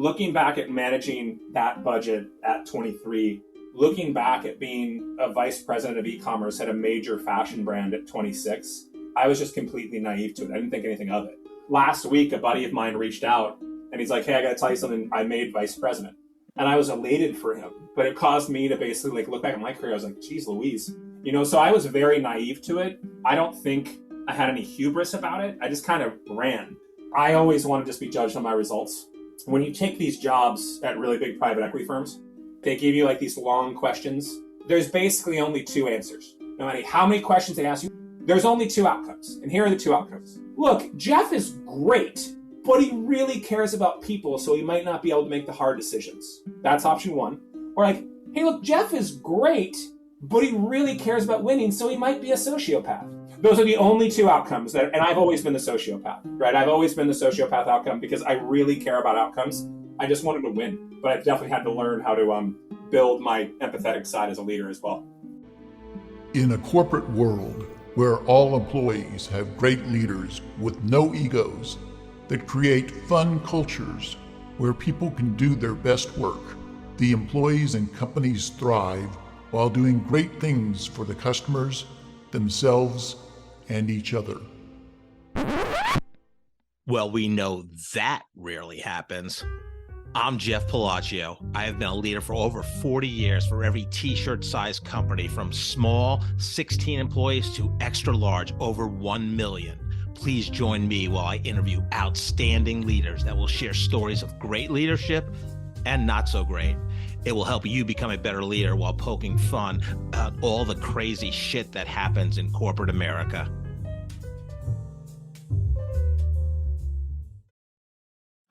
looking back at managing that budget at 23, looking back at being a vice president of e-commerce at a major fashion brand at 26, I was just completely naive to it. I didn't think anything of it. Last week, a buddy of mine reached out and he's like, hey, I got to tell you something. I made vice president. And I was elated for him, but it caused me to basically look back at my career. I was like, geez, Louise, so I was very naive to it. I don't think I had any hubris about it. I just kind of ran. I always want to just be judged on my results. When you take these jobs at really big private equity firms, they give you like these long questions. There's basically only two answers. No matter how many questions they ask you, there's only two outcomes. And here are the two outcomes. Look, Jeff is great, but he really cares about people, so he might not be able to make the hard decisions. That's option one. Or like, hey, look, Jeff is great, but he really cares about winning, so he might be a sociopath. Those are the only two outcomes. And I've always been the sociopath, right? I've always been the sociopath outcome because I really care about outcomes. I just wanted to win, but I've definitely had to learn how to build my empathetic side as a leader as well. In a corporate world where all employees have great leaders with no egos that create fun cultures where people can do their best work, the employees and companies thrive while doing great things for the customers, themselves, and each other. Well, we know that rarely happens. I'm Jeff Palacio. I have been a leader for over 40 years for every t-shirt size company, from small 16 employees to extra large over 1 million. Please join me while I interview outstanding leaders that will share stories of great leadership and not so great. It will help you become a better leader while poking fun about all the crazy shit that happens in corporate America.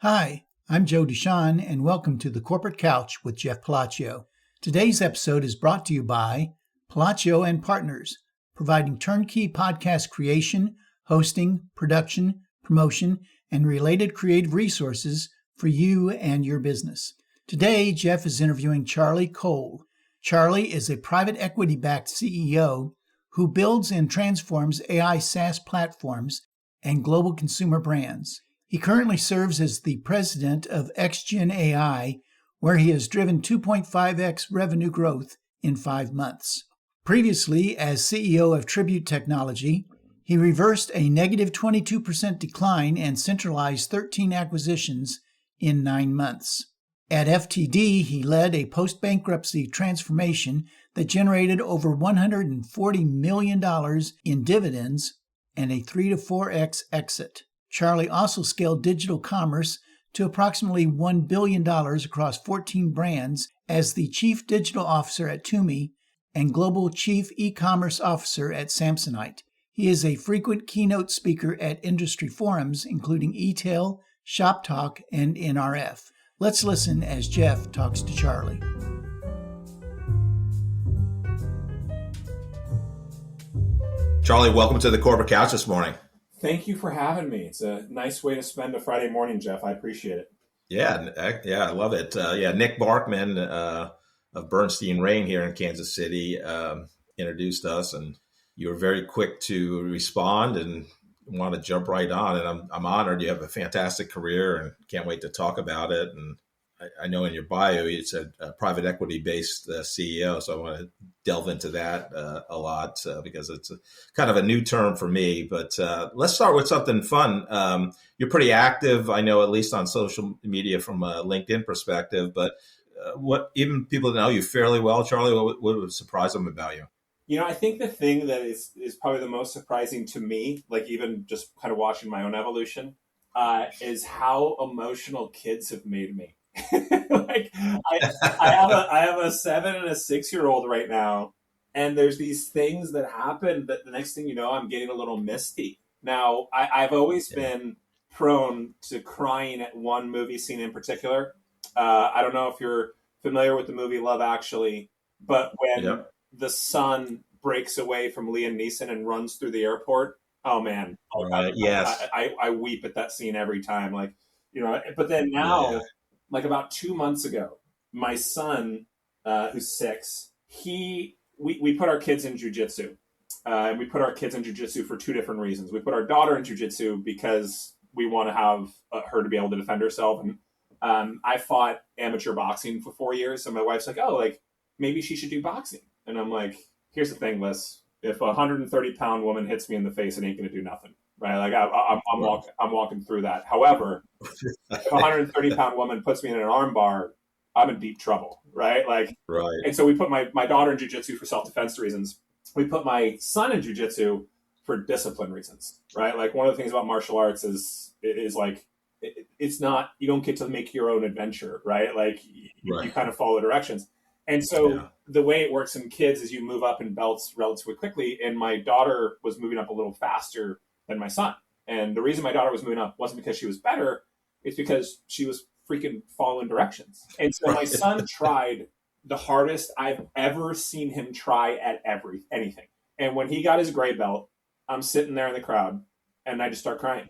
Hi, I'm Joe Deshawn, and welcome to the Corporate Couch with Jeff Palacio. Today's episode is brought to you by Palacio and Partners, providing turnkey podcast creation, hosting, production, promotion, and related creative resources for you and your business. Today, Jeff is interviewing Charlie Cole. Charlie is a private equity-backed CEO who builds and transforms AI SaaS platforms and global consumer brands. He currently serves as the president of XGEN AI, where he has driven 2.5x revenue growth in 5 months. Previously, as CEO of Tribute Technology, he reversed a negative 22% decline and centralized 13 acquisitions in 9 months. At FTD, he led a post-bankruptcy transformation that generated over $140 million in dividends and a 3 to 4x exit. Charlie also scaled digital commerce to approximately $1 billion across 14 brands as the Chief Digital Officer at Tumi and Global Chief E-commerce Officer at Samsonite. He is a frequent keynote speaker at industry forums, including e-tail, Shop Talk, and NRF. Let's listen as Jeff talks to Charlie. Charlie, welcome to the Corporate Couch this morning. Thank you for having me. It's a nice way to spend a Friday morning, Jeff. I appreciate it. Yeah, I love it. Nick Barkman of Bernstein Rain here in Kansas City introduced us, and you were very quick to respond and want to jump right on. And I'm honored. You have a fantastic career and can't wait to talk about it. And I know in your bio, it's a private equity-based CEO, so I want to delve into that a lot because it's kind of a new term for me. But let's start with something fun. You're pretty active, I know, at least on social media from a LinkedIn perspective. But what even people that know you fairly well, Charlie, what would surprise them about you? I think the thing that is probably the most surprising to me, like even just kind of watching my own evolution, is how emotional kids have made me. Like I have a 7 and a 6-year-old right now, and there's these things that happen that the next thing you know, I'm getting a little misty. Now, I've always been prone to crying at one movie scene in particular. I don't know if you're familiar with the movie Love Actually, but when the son breaks away from Liam Neeson and runs through the airport, oh man, yes, I weep at that scene every time. Like, but then now. Like about 2 months ago, my son, who's 6, we put our kids in jujitsu. And we put our kids in jujitsu for 2 different reasons. We put our daughter in jujitsu because we want to have her to be able to defend herself. And I fought amateur boxing for 4 years. So my wife's like, oh, like maybe she should do boxing. And I'm like, here's the thing, Liz. If a 130-pound woman hits me in the face, it ain't going to do nothing. Right. Like I'm walking through that. However, if a 130-pound woman puts me in an arm bar, I'm in deep trouble. Right. Like, right. And so we put my daughter in jiu-jitsu for self-defense reasons. We put my son in jiu-jitsu for discipline reasons. Right. Like one of the things about martial arts is like, it's not, you don't get to make your own adventure. Right. Like you kind of follow directions. And so the way it works in kids is you move up in belts relatively quickly. And my daughter was moving up a little faster than my son. And the reason my daughter was moving up wasn't because she was better. It's because she was freaking following directions. And so my son tried the hardest I've ever seen him try at anything. And when he got his gray belt, I'm sitting there in the crowd and I just start crying.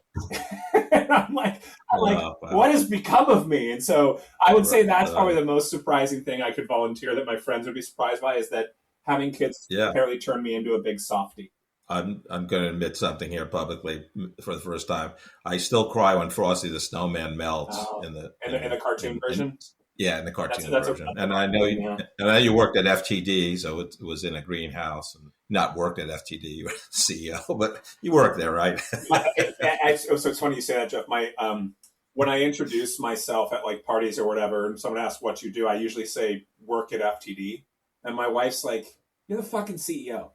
And I'm like, wow. What has become of me? And so I would say that's probably the most surprising thing I could volunteer that my friends would be surprised by, is that having kids apparently turned me into a big softie. I'm going to admit something here publicly for the first time. I still cry when Frosty the Snowman melts in the cartoon version. In the cartoon version. And I know you worked at FTD, so it was in a greenhouse, and not worked at FTD. You were CEO, but you worked there, right? So it's funny you say that, Jeff. When I introduce myself at like parties or whatever, and someone asks what you do, I usually say work at FTD, and my wife's like, "You're the fucking CEO."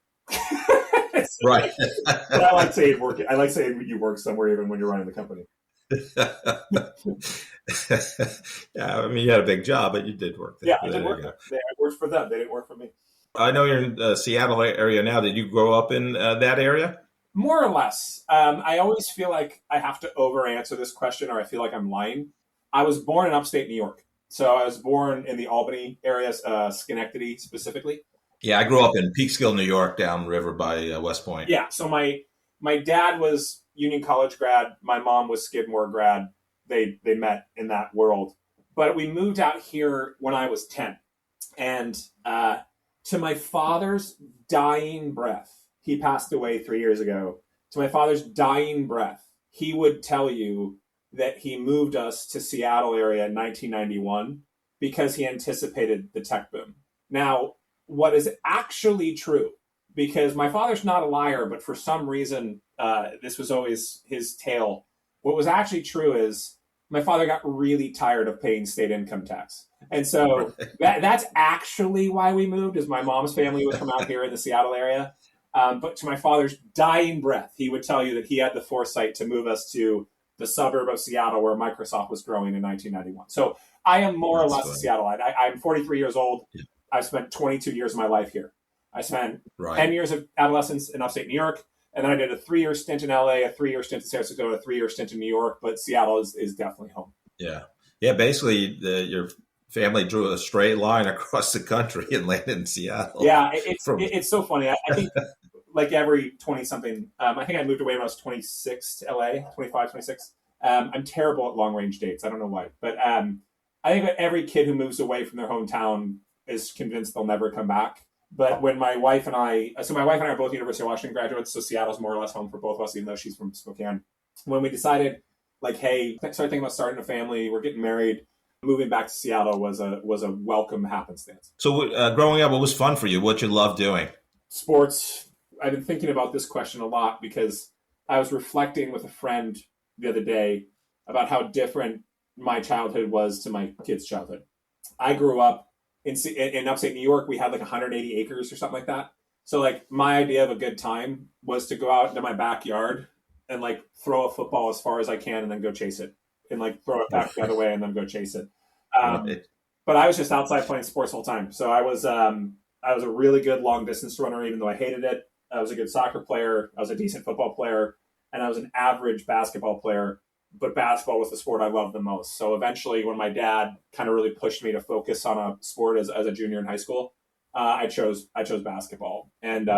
Right. But I like saying work. I like saying you work somewhere even when you're running the company. Yeah, I mean, you had a big job, but you did work there. Yeah, I did work there. I worked for them. They didn't work for me. I know you're in the Seattle area now. Did you grow up in that area? More or less. I always feel like I have to over-answer this question, or I feel like I'm lying. I was born in upstate New York. So I was born in the Albany area, Schenectady specifically. Yeah, I grew up in Peekskill, New York, downriver by West Point. Yeah, so my dad was Union College grad. My mom was Skidmore grad. They met in that world. But we moved out here when I was 10. And to my father's dying breath, he passed away 3 years ago. To my father's dying breath, he would tell you that he moved us to Seattle area in 1991 because he anticipated the tech boom. Now, what is actually true, because my father's not a liar, but for some reason, this was always his tale. What was actually true is my father got really tired of paying state income tax. And so that's actually why we moved, is my mom's family would come out here in the Seattle area. But to my father's dying breath, he would tell you that he had the foresight to move us to the suburb of Seattle where Microsoft was growing in 1991. So I am more or less a Seattleite. I'm 43 years old. Yeah. I've spent 22 years of my life here. I spent 10 years of adolescence in upstate New York, and then I did a 3-year stint in LA, a 3-year stint in San Francisco, a 3-year stint in New York, but Seattle is definitely home. Yeah. Yeah, basically your family drew a straight line across the country and landed in Seattle. Yeah, it's so funny. I think like every 20-something, I think I moved away when I was 26 to LA, 25, 26. I'm terrible at long-range dates. I don't know why. But I think that every kid who moves away from their hometown is convinced they'll never come back. But when my wife and I are both University of Washington graduates, so Seattle's more or less home for both of us, even though she's from Spokane. When we decided, like, hey, start thinking about starting a family, we're getting married, moving back to Seattle was a welcome happenstance. So growing up, what was fun for you? What you love doing? Sports. I've been thinking about this question a lot because I was reflecting with a friend the other day about how different my childhood was to my kid's childhood. I grew up in upstate New York. We had like 180 acres or something like that. So like my idea of a good time was to go out into my backyard and like throw a football as far as I can and then go chase it, and like throw it back the other way and then go chase it. But I was just outside playing sports all the time. So I was a really good long distance runner, even though I hated it. I was a good soccer player. I was a decent football player, and I was an average basketball player. But basketball was the sport I loved the most. So eventually, when my dad kind of really pushed me to focus on a sport as a junior in high school, I chose basketball, and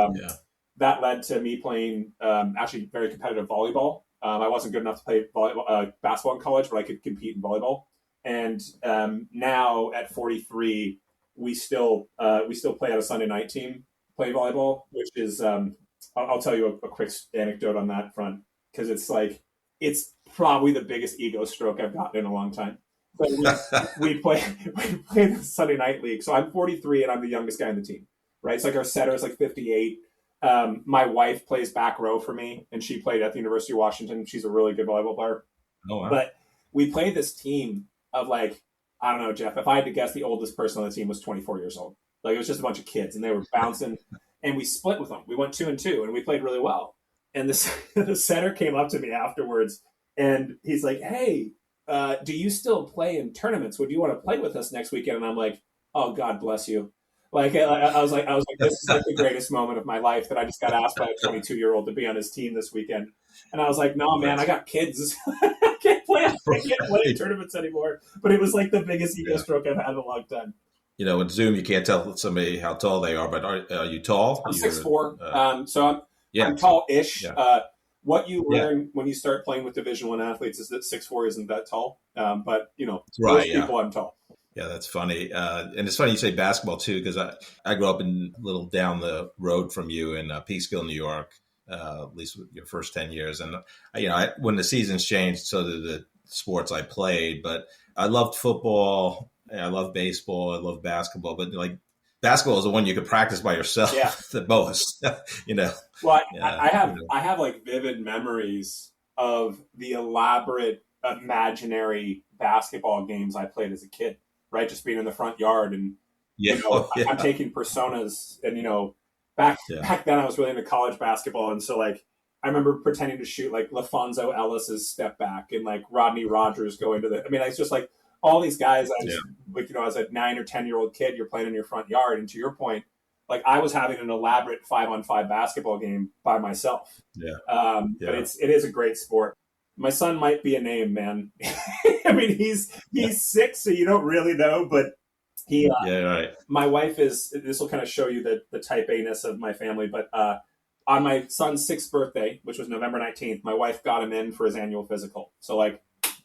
that led to me playing actually very competitive volleyball. I wasn't good enough to play basketball in college, but I could compete in volleyball. And now at 43, we still play at a Sunday night team, play volleyball, which is I'll tell you a quick anecdote on that front, because it's probably the biggest ego stroke I've gotten in a long time. So we play the Sunday night league. So I'm 43 and I'm the youngest guy on the team, right? It's like our setter is like 58. My wife plays back row for me, and she played at the University of Washington. She's a really good volleyball player. Oh, wow. But we played this team of like, I don't know, Jeff, if I had to guess, the oldest person on the team was 24 years old. Like, it was just a bunch of kids, and they were bouncing, and we split with them. We went 2-2, and we played really well. And the center came up to me afterwards, and he's like, hey, do you still play in tournaments? Would you want to play with us next weekend? And I'm like, oh, God bless you. Like, I was like, this is like the greatest moment of my life, that I just got asked by a 22-year-old to be on his team this weekend. And I was like, no, man, I got kids. I can't play in tournaments anymore. But it was like the biggest ego stroke I've had in a long time. You know, with Zoom, you can't tell somebody how tall they are, but are you tall? I'm 6'4". So I'm tall-ish. Yeah. What you learn when you start playing with Division I athletes is that 6'4" isn't that tall. But, most people, I'm tall. Yeah, that's funny. And it's funny you say basketball, too, because I grew up a little down the road from you in Peekskill, New York, at least your first 10 years. And, when the seasons changed, so did the sports I played. But I loved football. I love baseball. I love basketball. But, basketball is the one you could practice by yourself the most, Well, I have like vivid memories of the elaborate imaginary basketball games I played as a kid, right? Just being in the front yard and, I'm taking personas and, back then I was really into college basketball. And so like, I remember pretending to shoot like LaFonso Ellis's step back and like Rodney Rogers going to it's just like all these guys, as a 9 or 10-year-old kid, you're playing in your front yard. And to your point, like I was having an elaborate 5-on-5 basketball game by myself. But it is a great sport. My son might be a name, man. he's 6, so you don't really know, but he, my wife this will kind of show you the type A-ness of my family, but on my son's 6th birthday, which was November 19th, my wife got him in for his annual physical. So like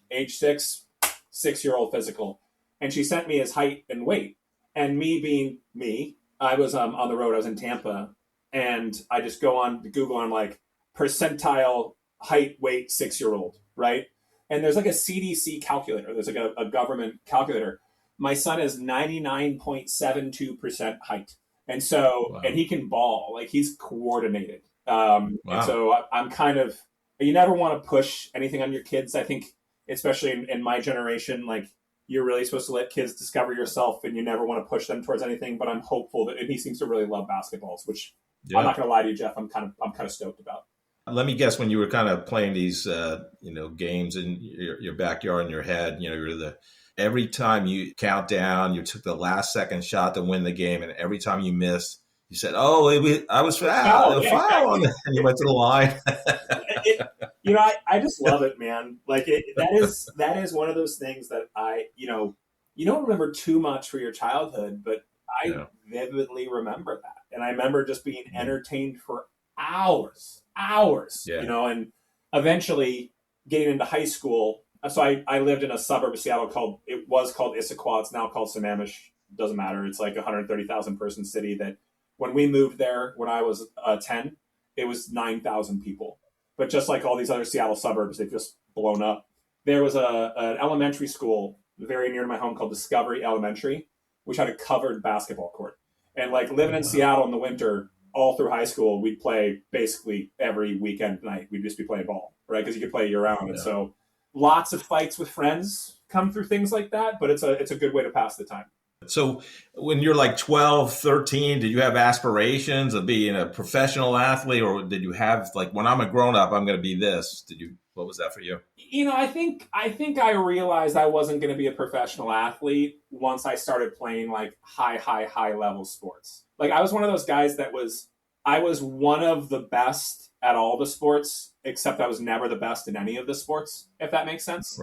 age 6-year-old physical. And she sent me his height and weight. And me being me, I was on the road. I was in Tampa. And I just go on Google on like percentile height, weight, 6-year-old, right? And there's like a CDC calculator. There's like a government calculator. My son is 99.72% height. And so, and he can ball. Like he's coordinated. And so I'm kind of, you never want to push anything on your kids. I think, especially in my generation, like you're really supposed to let kids discover yourself and you never want to push them towards anything, but I'm hopeful that, and he seems to really love basketballs, which I'm not going to lie to you, Jeff, I'm kind of stoked about. Let me guess, when you were kind of playing these, games in your backyard in your head, you're every time you count down, you took the last second shot to win the game. And every time you missed, you said, I was foul, and you went to the line. I just love it, man. Like that is one of those things that you don't remember too much for your childhood, but I vividly remember that. And I remember just being entertained for hours, and eventually getting into high school. So I lived in a suburb of Seattle it was called Issaquah. It's now called Sammamish. Doesn't matter. It's like a 130,000 person city that when we moved there, when I was 10, it was 9,000 people. But just like all these other Seattle suburbs, they've just blown up. There was an elementary school very near to my home called Discovery Elementary, which had a covered basketball court. And like living in Seattle in the winter, all through high school, we'd play basically every weekend night. We'd just be playing ball, right? Because you could play year round. And so lots of fights with friends come through things like that, but it's a good way to pass the time. So when you're like 12, 13, did you have aspirations of being a professional athlete, or did you have like, when I'm a grown up, I'm going to be this? What was that for you? I think I realized I wasn't going to be a professional athlete once I started playing like high level sports. Like I was one of those guys I was one of the best at all the sports, except I was never the best in any of the sports, if that makes sense.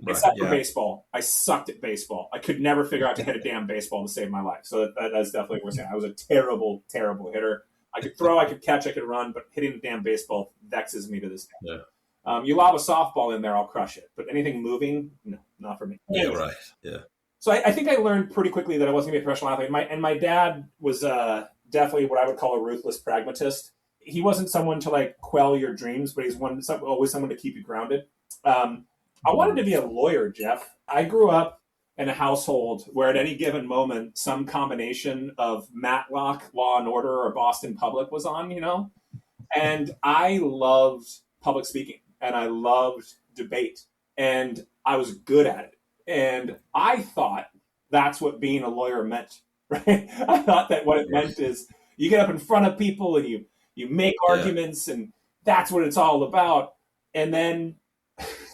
Except for baseball. I sucked at baseball. I could never figure out to hit a damn baseball to save my life. So that's definitely what we're saying. I was a terrible, terrible hitter. I could throw, I could catch, I could run, but hitting a damn baseball vexes me to this day. You lob a softball in there, I'll crush it. But anything moving, no, not for me. Yeah, right. Yeah. So I think I learned pretty quickly that I wasn't going to be a professional athlete. My dad was definitely what I would call a ruthless pragmatist. He wasn't someone to like quell your dreams, but he's always someone to keep you grounded. I wanted to be a lawyer, Jeff. I grew up in a household where at any given moment, some combination of Matlock, Law and Order, or Boston Public was on, and I loved public speaking and I loved debate and I was good at it. And I thought that's what being a lawyer meant, right? I thought that what it meant is you get up in front of people and you make arguments and that's what it's all about. And then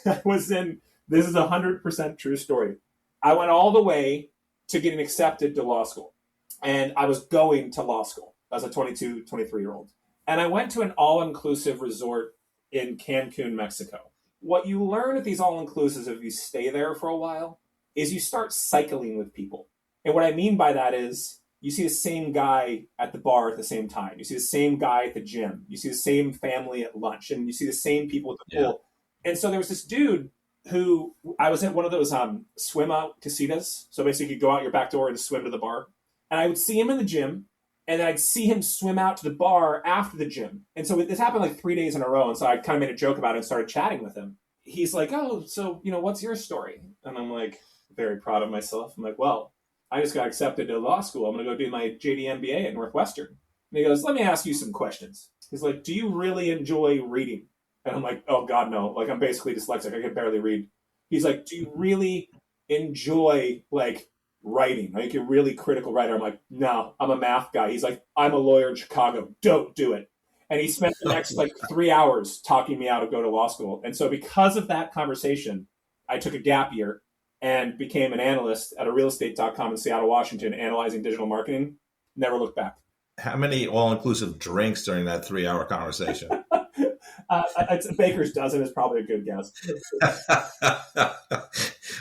I was in, this is 100% true story. I went all the way to getting accepted to law school. And I was going to law school as a 22, 23-year-old. And I went to an all-inclusive resort in Cancun, Mexico. What you learn at these all-inclusives, if you stay there for a while, is you start cycling with people. And what I mean by that is you see the same guy at the bar at the same time. You see the same guy at the gym. You see the same family at lunch. And you see the same people at the pool. And so there was this dude who, I was at one of those swim out casitas. So basically you go out your back door and swim to the bar. And I would see him in the gym. And then I'd see him swim out to the bar after the gym. And so this happened like 3 days in a row. And so I kind of made a joke about it and started chatting with him. He's like, oh, so, what's your story? And I'm like, very proud of myself. I'm like, well, I just got accepted to law school. I'm going to go do my JD MBA at Northwestern. And he goes, let me ask you some questions. He's like, do you really enjoy reading? And I'm like, oh, God, no. Like, I'm basically dyslexic. I can barely read. He's like, do you really enjoy, writing? Like, you're a really critical writer. I'm like, no, I'm a math guy. He's like, I'm a lawyer in Chicago. Don't do it. And he spent the next 3 hours talking me out to go to law school. And so because of that conversation, I took a gap year and became an analyst at a realestate.com in Seattle, Washington, analyzing digital marketing. Never looked back. How many all-inclusive drinks during that 3-hour conversation? It's a baker's dozen is probably a good guess.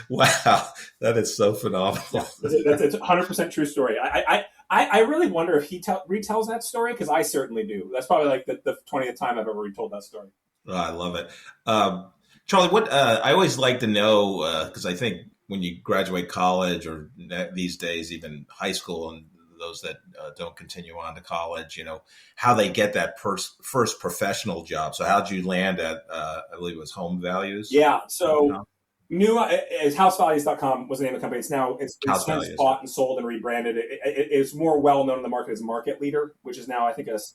Wow, that is so phenomenal. It's a 100% true story. I really wonder if he retells that story, because I certainly do. That's probably like the 20th time I've ever retold that story. Oh, I love it. Charlie, what I always like to know, because I think when you graduate college or these days even high school, and those that don't continue on to college, how they get that first professional job. So how'd you land at, I believe it was Home Values? Yeah. So housevalues.com was the name of the company. It's since bought and sold and rebranded. It's more well known in the market as Market Leader, which is now, I think, it's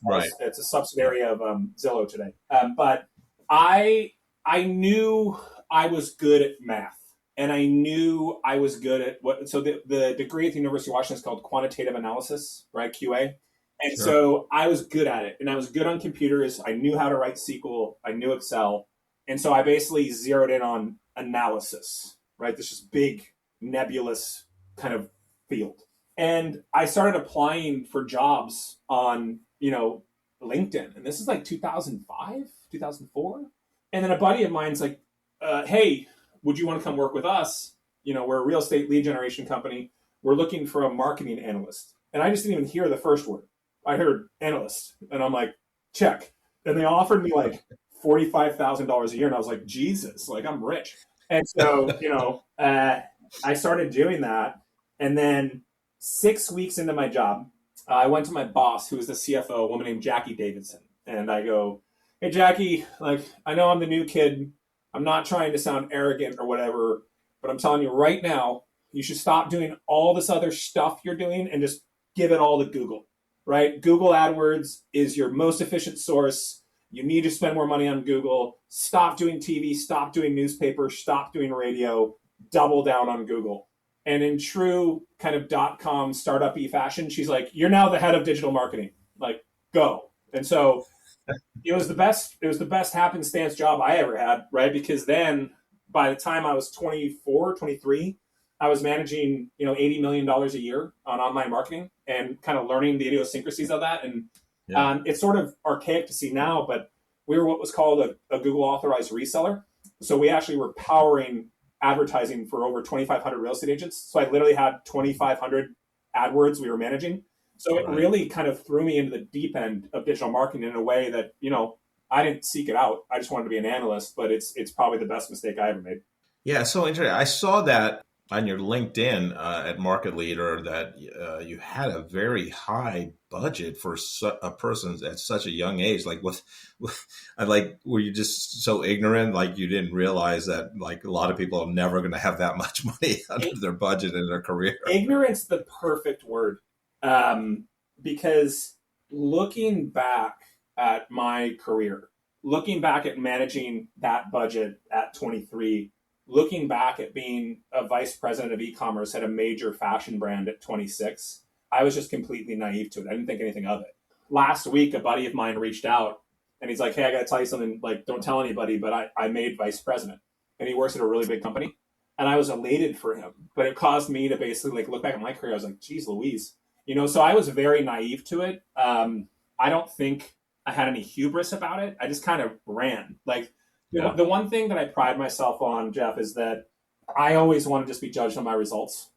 a subsidiary of Zillow today. But I knew I was good at math. And I knew I was good at so the degree at the University of Washington is called quantitative analysis, right? QA. And so I was good at it, and I was good on computers. I knew how to write SQL. I knew Excel. And so I basically zeroed in on analysis, right? This just big nebulous kind of field. And I started applying for jobs on, LinkedIn. And this is like 2005, 2004. And then a buddy of mine's like, hey, would you want to come work with us? We're a real estate lead generation company. We're looking for a marketing analyst. And I just didn't even hear the first word. I heard analyst. And I'm like, check. And they offered me $45,000 a year. And I was like, Jesus, I'm rich. And so, I started doing that. And then 6 weeks into my job, I went to my boss, who was the CFO, a woman named Jackie Davidson. And I go, hey, Jackie, I know I'm the new kid. I'm not trying to sound arrogant or whatever, but I'm telling you right now, you should stop doing all this other stuff you're doing and just give it all to Google, right? Google AdWords is your most efficient source. You need to spend more money on Google. Stop doing TV, stop doing newspaper, stop doing radio, double down on Google. And in true kind of .com startup-y fashion, she's like, you're now the head of digital marketing. Go. And so it was the best happenstance job I ever had, right? Because then by the time I was 24, 23, I was managing, $80 million a year on online marketing and kind of learning the idiosyncrasies of that. And it's sort of archaic to see now, but we were what was called a Google authorized reseller. So we actually were powering advertising for over 2,500 real estate agents. So I literally had 2,500 AdWords we were managing. So it really kind of threw me into the deep end of digital marketing in a way that, I didn't seek it out. I just wanted to be an analyst, but it's probably the best mistake I ever made. Yeah, so interesting. I saw that on your LinkedIn at Market Leader that you had a very high budget for a person at such a young age. Like, were you just so ignorant? Like, you didn't realize that like a lot of people are never going to have that much money under their budget in their career. Ignorance, the perfect word, because looking back at my career, looking back at managing that budget at 23. Looking back at being a vice president of e-commerce at a major fashion brand at 26, I was just completely naive to it. I didn't think anything of it. Last week, a buddy of mine reached out and he's like, hey, I got to tell you something, like, don't tell anybody, but I made vice president. And he works at a really big company. And I was elated for him, but it caused me to basically like look back at my career. I was like, geez, Louise, so I was very naive to it. I don't think I had any hubris about it. I just kind of ran. Like, the one thing that I pride myself on, Jeff, is that I always want to just be judged on my results,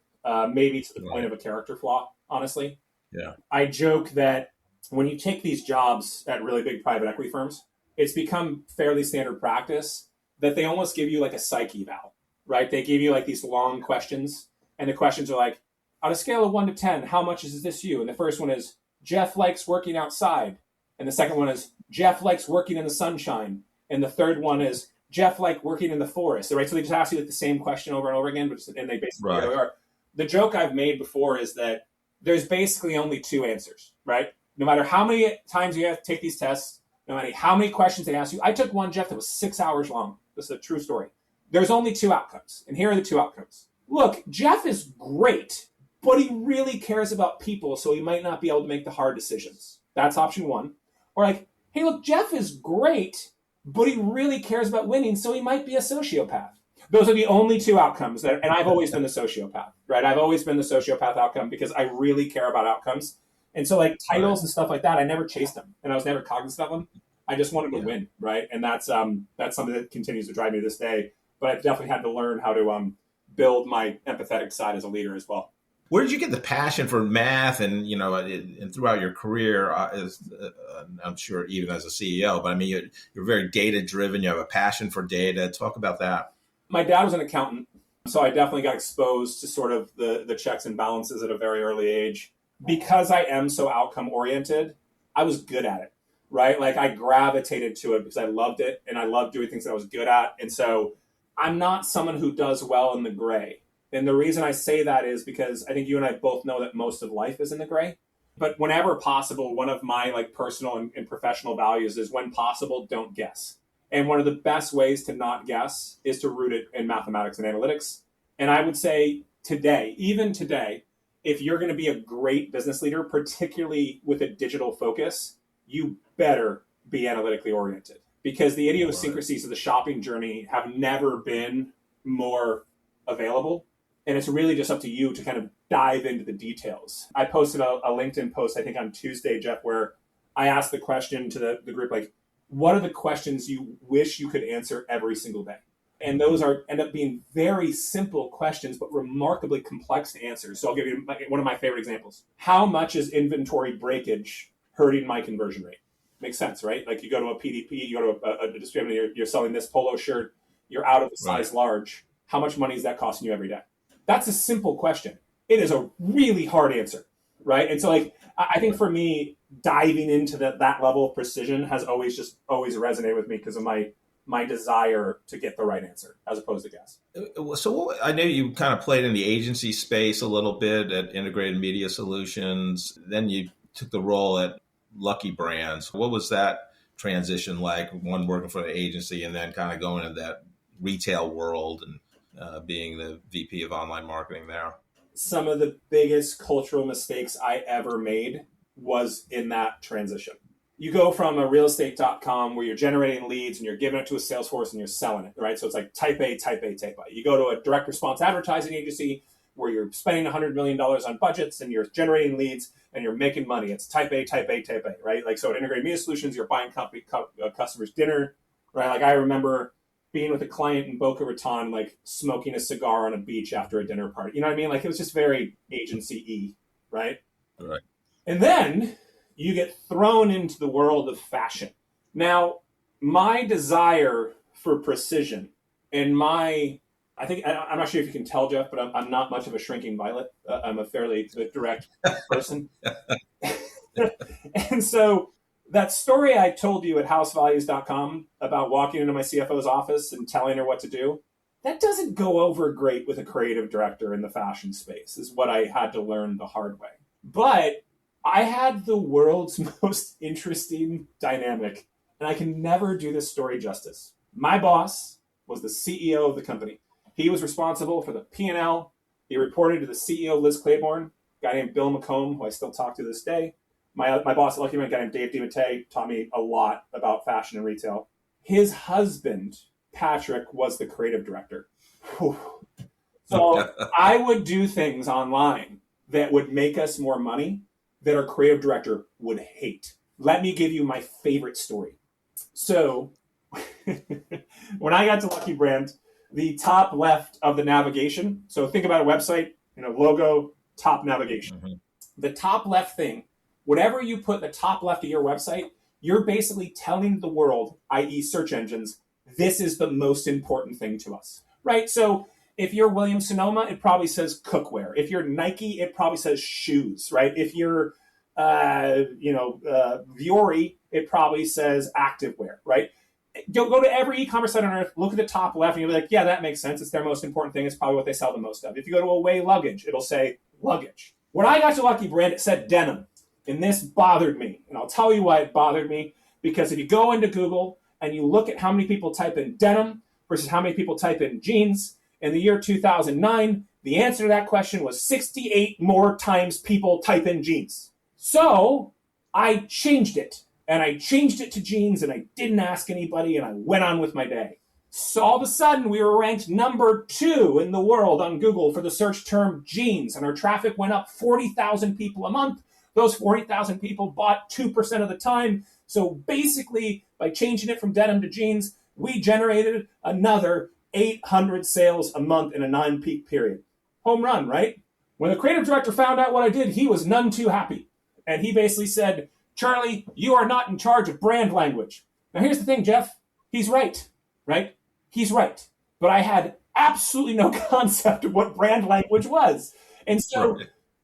maybe to the point of a character flaw, honestly. Yeah. I joke that when you take these jobs at really big private equity firms, it's become fairly standard practice that they almost give you like a psych eval, right? They give you like these long questions, and the questions are like, on a scale of 1 to 10, how much is this you? And the first one is, Jeff likes working outside. And the second one is, Jeff likes working in the sunshine. And the third one is, Jeff like working in the forest, right? So they just ask you like the same question over and over again, and they basically are. The joke I've made before is that there's basically only two answers, right? No matter how many times you have to take these tests, no matter how many questions they ask you. I took one, Jeff, that was 6 hours long. This is a true story. There's only two outcomes, and here are the two outcomes. Look, Jeff is great, but he really cares about people, so he might not be able to make the hard decisions. That's option one. Or like, hey, look, Jeff is great, but he really cares about winning, so he might be a sociopath. Those are the only two outcomes. And I've always been the sociopath, right? I've always been the sociopath outcome because I really care about outcomes. And so like titles and stuff like that, I never chased them, and I was never cognizant of them. I just wanted to win, right? And that's something that continues to drive me to this day. But I've definitely had to learn how to build my empathetic side as a leader as well. Where did you get the passion for math and, and throughout your career, I'm sure even as a CEO, but I mean, you're very data driven. You have a passion for data. Talk about that. My dad was an accountant, so I definitely got exposed to sort of the checks and balances at a very early age. Because I am so outcome oriented, I was good at it, right? Like I gravitated to it because I loved it and I loved doing things that I was good at. And so I'm not someone who does well in the gray. And the reason I say that is because I think you and I both know that most of life is in the gray. But whenever possible, one of my like personal and professional values is when possible, don't guess. And one of the best ways to not guess is to root it in mathematics and analytics. And I would say today, even today, if you're going to be a great business leader, particularly with a digital focus, you better be analytically oriented because the idiosyncrasies of the shopping journey have never been more available. And it's really just up to you to kind of dive into the details. I posted a LinkedIn post, I think on Tuesday, Jeff, where I asked the question to the group, like, what are the questions you wish you could answer every single day? And those end up being very simple questions, but remarkably complex to answer. So I'll give you one of my favorite examples. How much is inventory breakage hurting my conversion rate? Makes sense, right? Like you go to a PDP, you go to a distributor, you're selling this polo shirt, you're out of the size large. How much money is that costing you every day? That's a simple question. It is a really hard answer, right? And so like, I think for me, diving into that level of precision has always resonated with me because of my desire to get the right answer as opposed to guess. So I know you kind of played in the agency space a little bit at Integrated Media Solutions. Then you took the role at Lucky Brands. What was that transition like, one working for the agency and then kind of going into that retail world and being the VP of online marketing there? Some of the biggest cultural mistakes I ever made was in that transition. You go from a realestate.com where you're generating leads and you're giving it to a Salesforce and you're selling it, right? So it's like type A, type A, type A. You go to a direct response advertising agency where you're spending $100 million on budgets and you're generating leads and you're making money. It's type A, type A, type A, right? Like so at Integrated Media Solutions, you're buying customers dinner, right? Like I remember being with a client in Boca Raton, like smoking a cigar on a beach after a dinner party. You know what I mean? Like it was just very agency-y, right? Right. And then you get thrown into the world of fashion. Now, my desire for precision and my I'm not sure if you can tell, Jeff, but I'm not much of a shrinking violet. I'm a fairly direct person. And so that story I told you at housevalues.com about walking into my CFO's office and telling her what to do, that doesn't go over great with a creative director in the fashion space, is what I had to learn the hard way. But I had the world's most interesting dynamic, and I can never do this story justice. My boss was the CEO of the company. He was responsible for the P&L. He reported to the CEO, Liz Claiborne, a guy named Bill McComb, who I still talk to this day. My boss at Lucky Brand, a guy named Dave DiMattei, taught me a lot about fashion and retail. His husband, Patrick, was the creative director. Whew. So I would do things online that would make us more money that our creative director would hate. Let me give you my favorite story. So when I got to Lucky Brand, the top left of the navigation, so think about a website, logo, top navigation. Mm-hmm. The top left thing, whatever you put in the top left of your website, you're basically telling the world, i.e. search engines, this is the most important thing to us, right? So if you're Williams-Sonoma, it probably says cookware. If you're Nike, it probably says shoes, right? If you're, Vuori, it probably says activewear, right? Go to every e-commerce site on earth, look at the top left, and you'll be like, yeah, that makes sense. It's their most important thing. It's probably what they sell the most of. If you go to Away Luggage, it'll say luggage. When I got to Lucky Brand, it said denim. And this bothered me. And I'll tell you why it bothered me. Because if you go into Google and you look at how many people type in denim versus how many people type in jeans, in the year 2009, the answer to that question was 68 more times people type in jeans. So I changed it. And I changed it to jeans, and I didn't ask anybody, and I went on with my day. So all of a sudden, we were ranked number 2 in the world on Google for the search term jeans, and our traffic went up 40,000 people a month. Those 40,000 people bought 2% of the time. So basically, by changing it from denim to jeans, we generated another 800 sales a month in a 9-peak period. Home run, right? When the creative director found out what I did, he was none too happy. And he basically said, Charlie, you are not in charge of brand language. Now, here's the thing, Jeff. He's right? He's right. But I had absolutely no concept of what brand language was. And so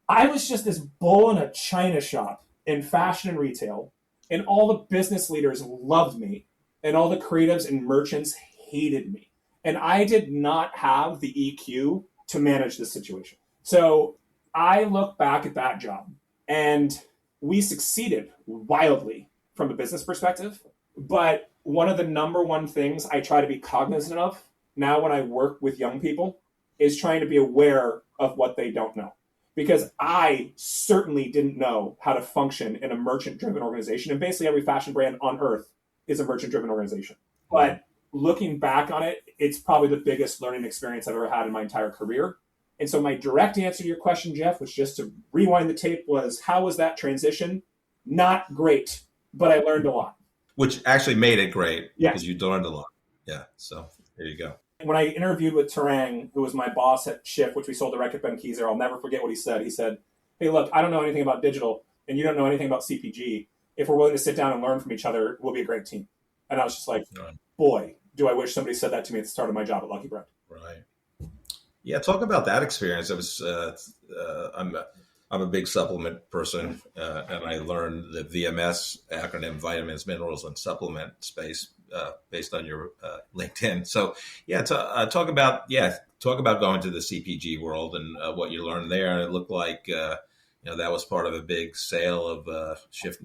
I was just this bull in a china shop in fashion and retail, and all the business leaders loved me, and all the creatives and merchants hated me. And I did not have the EQ to manage this situation. So I look back at that job, and we succeeded wildly from a business perspective. But one of the number one things I try to be cognizant of now when I work with young people is trying to be aware of what they don't know. Because I certainly didn't know how to function in a merchant-driven organization. And basically every fashion brand on earth is a merchant-driven organization. But looking back on it, it's probably the biggest learning experience I've ever had in my entire career. And so my direct answer to your question, Jeff, which just to rewind the tape, was how was that transition? Not great, but I learned a lot. Which actually made it great because you learned a lot. Yeah, so there you go. When I interviewed with Terang, who was my boss at Shift, which we sold direct at Ben Keyser, I'll never forget what he said. He said, hey, look, I don't know anything about digital, and you don't know anything about CPG. If we're willing to sit down and learn from each other, we'll be a great team. And I was just like, boy, do I wish somebody said that to me at the start of my job at Lucky Brand. Right. Yeah, talk about that experience. It was I'm a big supplement person, and I learned the VMS acronym: vitamins, minerals, and supplement space, based on your LinkedIn. So, talk about going to the CPG world and what you learned there. And it looked like that was part of a big sale of Shift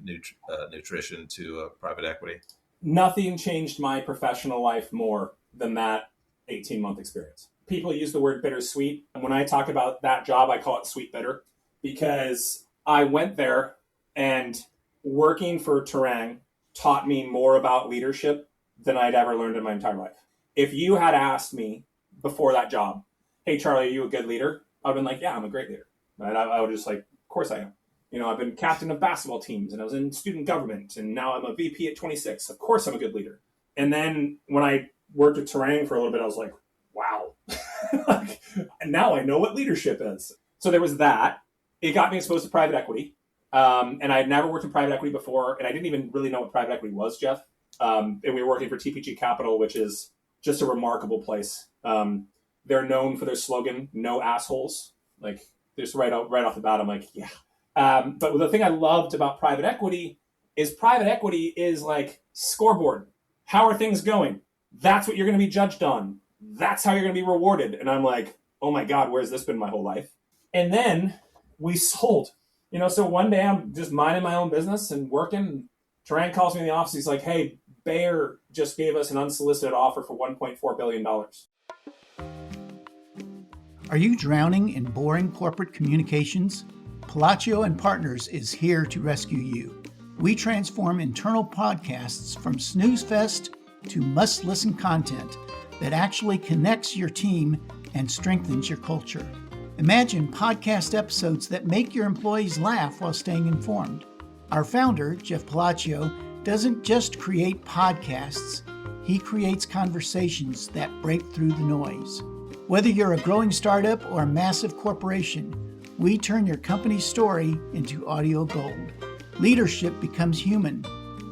Nutrition to private equity. Nothing changed my professional life more than that 18-month experience. People use the word bittersweet. And when I talk about that job, I call it sweet bitter, because I went there and working for Terang taught me more about leadership than I'd ever learned in my entire life. If you had asked me before that job, hey, Charlie, are you a good leader? I'd been like, yeah, I'm a great leader. And I would just like, of course I am. I've been captain of basketball teams, and I was in student government, and now I'm a VP at 26. Of course I'm a good leader. And then when I worked with Terang for a little bit, I was like, wow. And now I know what leadership is. So there was that. It got me exposed to private equity. And I had never worked in private equity before, and I didn't even really know what private equity was, And we were working for TPG Capital, which is just a remarkable place. They're known for their slogan, "No assholes." Like, just right off the bat, I'm like, yeah. But the thing I loved about private equity is like scoreboard. How are things going? That's what you're going to be judged on. That's how you're going to be rewarded. And I'm like, oh my God, where's this been my whole life? And then we sold. So one day I'm just minding my own business and working. Tarang calls me in the office. He's like, hey, Bayer just gave us an unsolicited offer for $1.4 billion. Are you drowning in boring corporate communications? Palacio and Partners is here to rescue you. We transform internal podcasts from snooze fest to must-listen content that actually connects your team and strengthens your culture. Imagine podcast episodes that make your employees laugh while staying informed. Our founder, Jeff Palacio, doesn't just create podcasts, he creates conversations that break through the noise. Whether you're a growing startup or a massive corporation, we turn your company's story into audio gold. Leadership becomes human.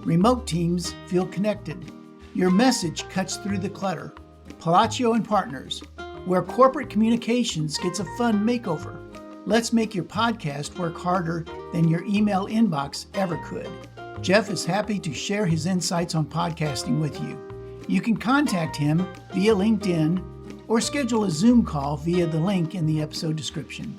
Remote teams feel connected. Your message cuts through the clutter. Palacio and Partners, where corporate communications gets a fun makeover. Let's make your podcast work harder than your email inbox ever could. Jeff is happy to share his insights on podcasting with you. You can contact him via LinkedIn or schedule a Zoom call via the link in the episode description.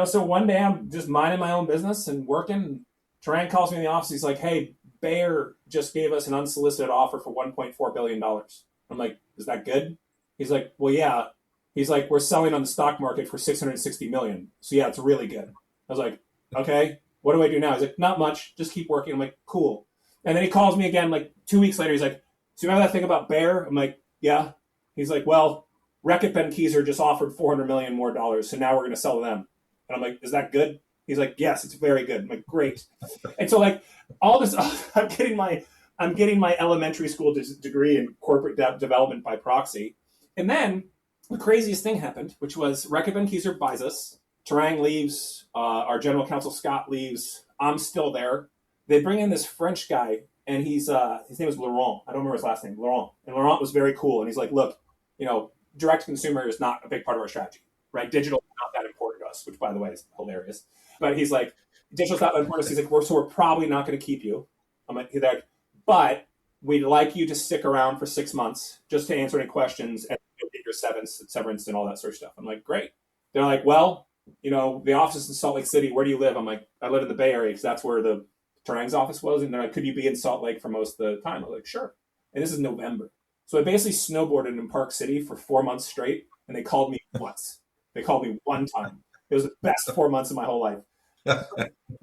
So one day I'm just minding my own business and working. Tarang calls me in the office. He's like, hey, Bayer just gave us an unsolicited offer for $1.4 billion. I'm like, is that good? He's like, well, yeah. He's like, we're selling on the stock market for $660 million. So yeah, it's really good. I was like, okay, what do I do now? He's like, not much, just keep working. I'm like, cool. And then he calls me again, like 2 weeks later. He's like, so you remember that thing about Bayer? I'm like, yeah. He's like, well, Reckitt Benckiser just offered $400 million more dollars. So now we're going to sell to them. And I'm like, is that good? He's like, yes, it's very good. I'm like, great. And so like all this, I'm getting my elementary school degree in corporate development by proxy. And then the craziest thing happened, which was Reckitt Benckiser buys us. Tarang leaves. Our general counsel, Scott, leaves. I'm still there. They bring in this French guy, and his name is Laurent. I don't remember his last name, Laurent. And Laurent was very cool. And he's like, look, direct to consumer is not a big part of our strategy, right? Digital is not that important to us, which, by the way, is hilarious. But he's like, digital's not that important to us. He's like, we're probably not going to keep you. I'm like, but we'd like you to stick around for 6 months just to answer any questions and get your severance and all that sort of stuff. I'm like, great. They're like, well, the office is in Salt Lake City. Where do you live? I'm like, I live in the Bay Area because that's where the Tarang's office was. And they're like, could you be in Salt Lake for most of the time? I was like, sure. And this is November. So I basically snowboarded in Park City for 4 months straight. And they called me once. They called me one time. It was the best 4 months of my whole life.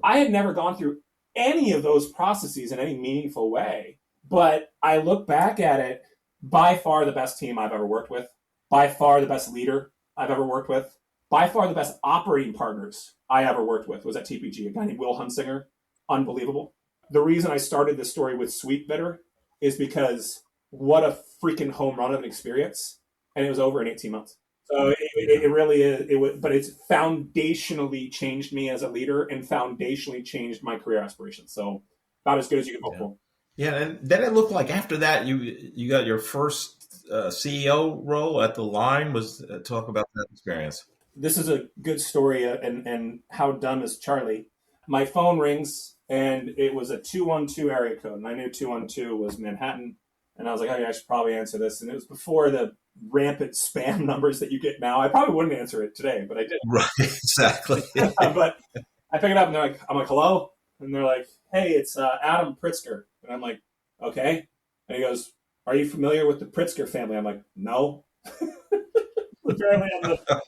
I had never gone through any of those processes in any meaningful way. But I look back at it, by far the best team I've ever worked with, by far the best leader I've ever worked with, by far the best operating partners I ever worked with was at TPG, a guy named Will Hunsinger. Unbelievable. The reason I started this story with Sweet Bitter is because what a freaking home run of an experience. And it was over in 18 months. So it really is, but it's foundationally changed me as a leader and foundationally changed my career aspirations. So about as good as you can hope for. Yeah, and then it looked like after that you got your first CEO role at the Line. Talk about that experience. This is a good story, and how dumb is Charlie? My phone rings, and it was a 212 area code, and I knew 212 was Manhattan, and I was like, okay, I should probably answer this. And it was before the rampant spam numbers that you get now. I probably wouldn't answer it today, but I did. Right, exactly. But I pick it up, and I'm like, hello? And they're like, hey, it's Adam Pritzker. And I'm like, okay. And he goes, are you familiar with the Pritzker family? I'm like, no. Apparently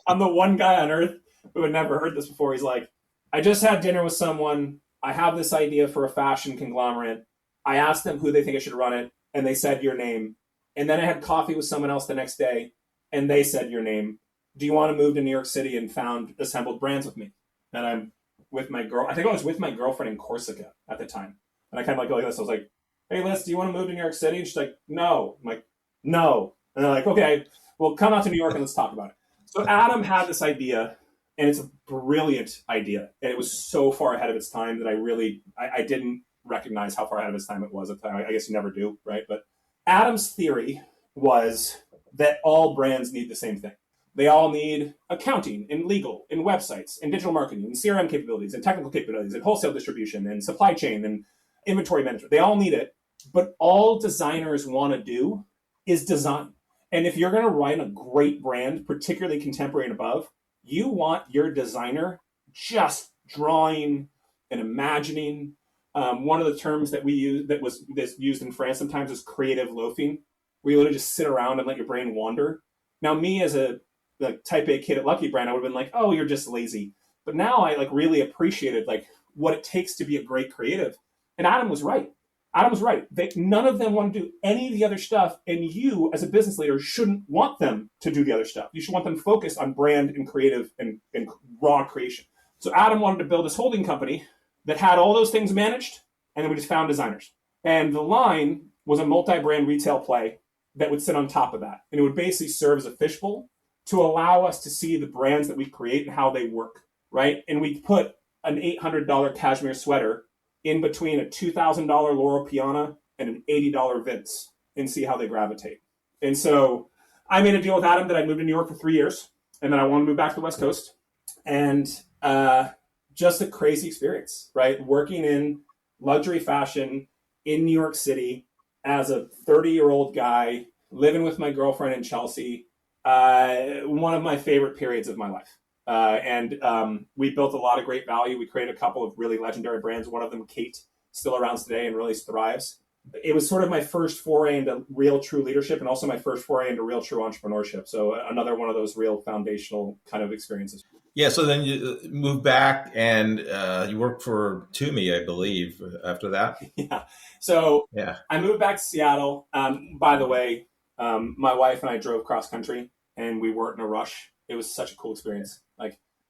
I'm the one guy on earth who had never heard this before. He's like, I just had dinner with someone. I have this idea for a fashion conglomerate. I asked them who they think I should run it, and they said your name. And then I had coffee with someone else the next day, and they said your name. Do you want to move to New York City and assembled brands with me? And I'm with my girl. I think I was with my girlfriend in Corsica at the time. And I kind of go like this. I was like, hey, Liz, do you want to move to New York City? And she's like, no. I'm like, no. And they're like, okay, well, come out to New York and let's talk about it. So Adam had this idea, and it's a brilliant idea. And it was so far ahead of its time that I didn't recognize how far ahead of its time it was at the time. I guess you never do, right? But Adam's theory was that all brands need the same thing. They all need accounting and legal and websites and digital marketing and CRM capabilities and technical capabilities and wholesale distribution and supply chain and inventory management. They all need it. But all designers want to do is design. And if you're going to write a great brand, particularly contemporary and above, you want your designer just drawing and imagining. One of the terms that we use that's used in France sometimes is creative loafing, where you literally just sit around and let your brain wander. Now, me as a type A kid at Lucky Brand, I would have been like, oh, you're just lazy. But now I really appreciated what it takes to be a great creative. And Adam was right. None of them want to do any of the other stuff. And you, as a business leader, shouldn't want them to do the other stuff. You should want them focused on brand and creative and raw creation. So Adam wanted to build this holding company that had all those things managed. And then we just found designers. And the line was a multi-brand retail play that would sit on top of that. And it would basically serve as a fishbowl to allow us to see the brands that we create and how they work, right? And we put an $800 cashmere sweater in between a $2,000 Loro Piana and an $80 Vince and see how they gravitate. And so I made a deal with Adam that I'd moved to New York for 3 years and then I wanted to move back to the West Coast. And just a crazy experience, right? Working in luxury fashion in New York City as a 30-year-old guy, living with my girlfriend in Chelsea, one of my favorite periods of my life. We built a lot of great value. We created a couple of really legendary brands. One of them, Kate, still around today and really thrives. It was sort of my first foray into real true leadership and also my first foray into real true entrepreneurship. So another one of those real foundational kind of experiences. Yeah. So then you moved back and you worked for Toomey, I believe, after that. Yeah. So yeah, I moved back to Seattle. By the way, my wife and I drove cross country and we weren't in a rush. It was such a cool experience.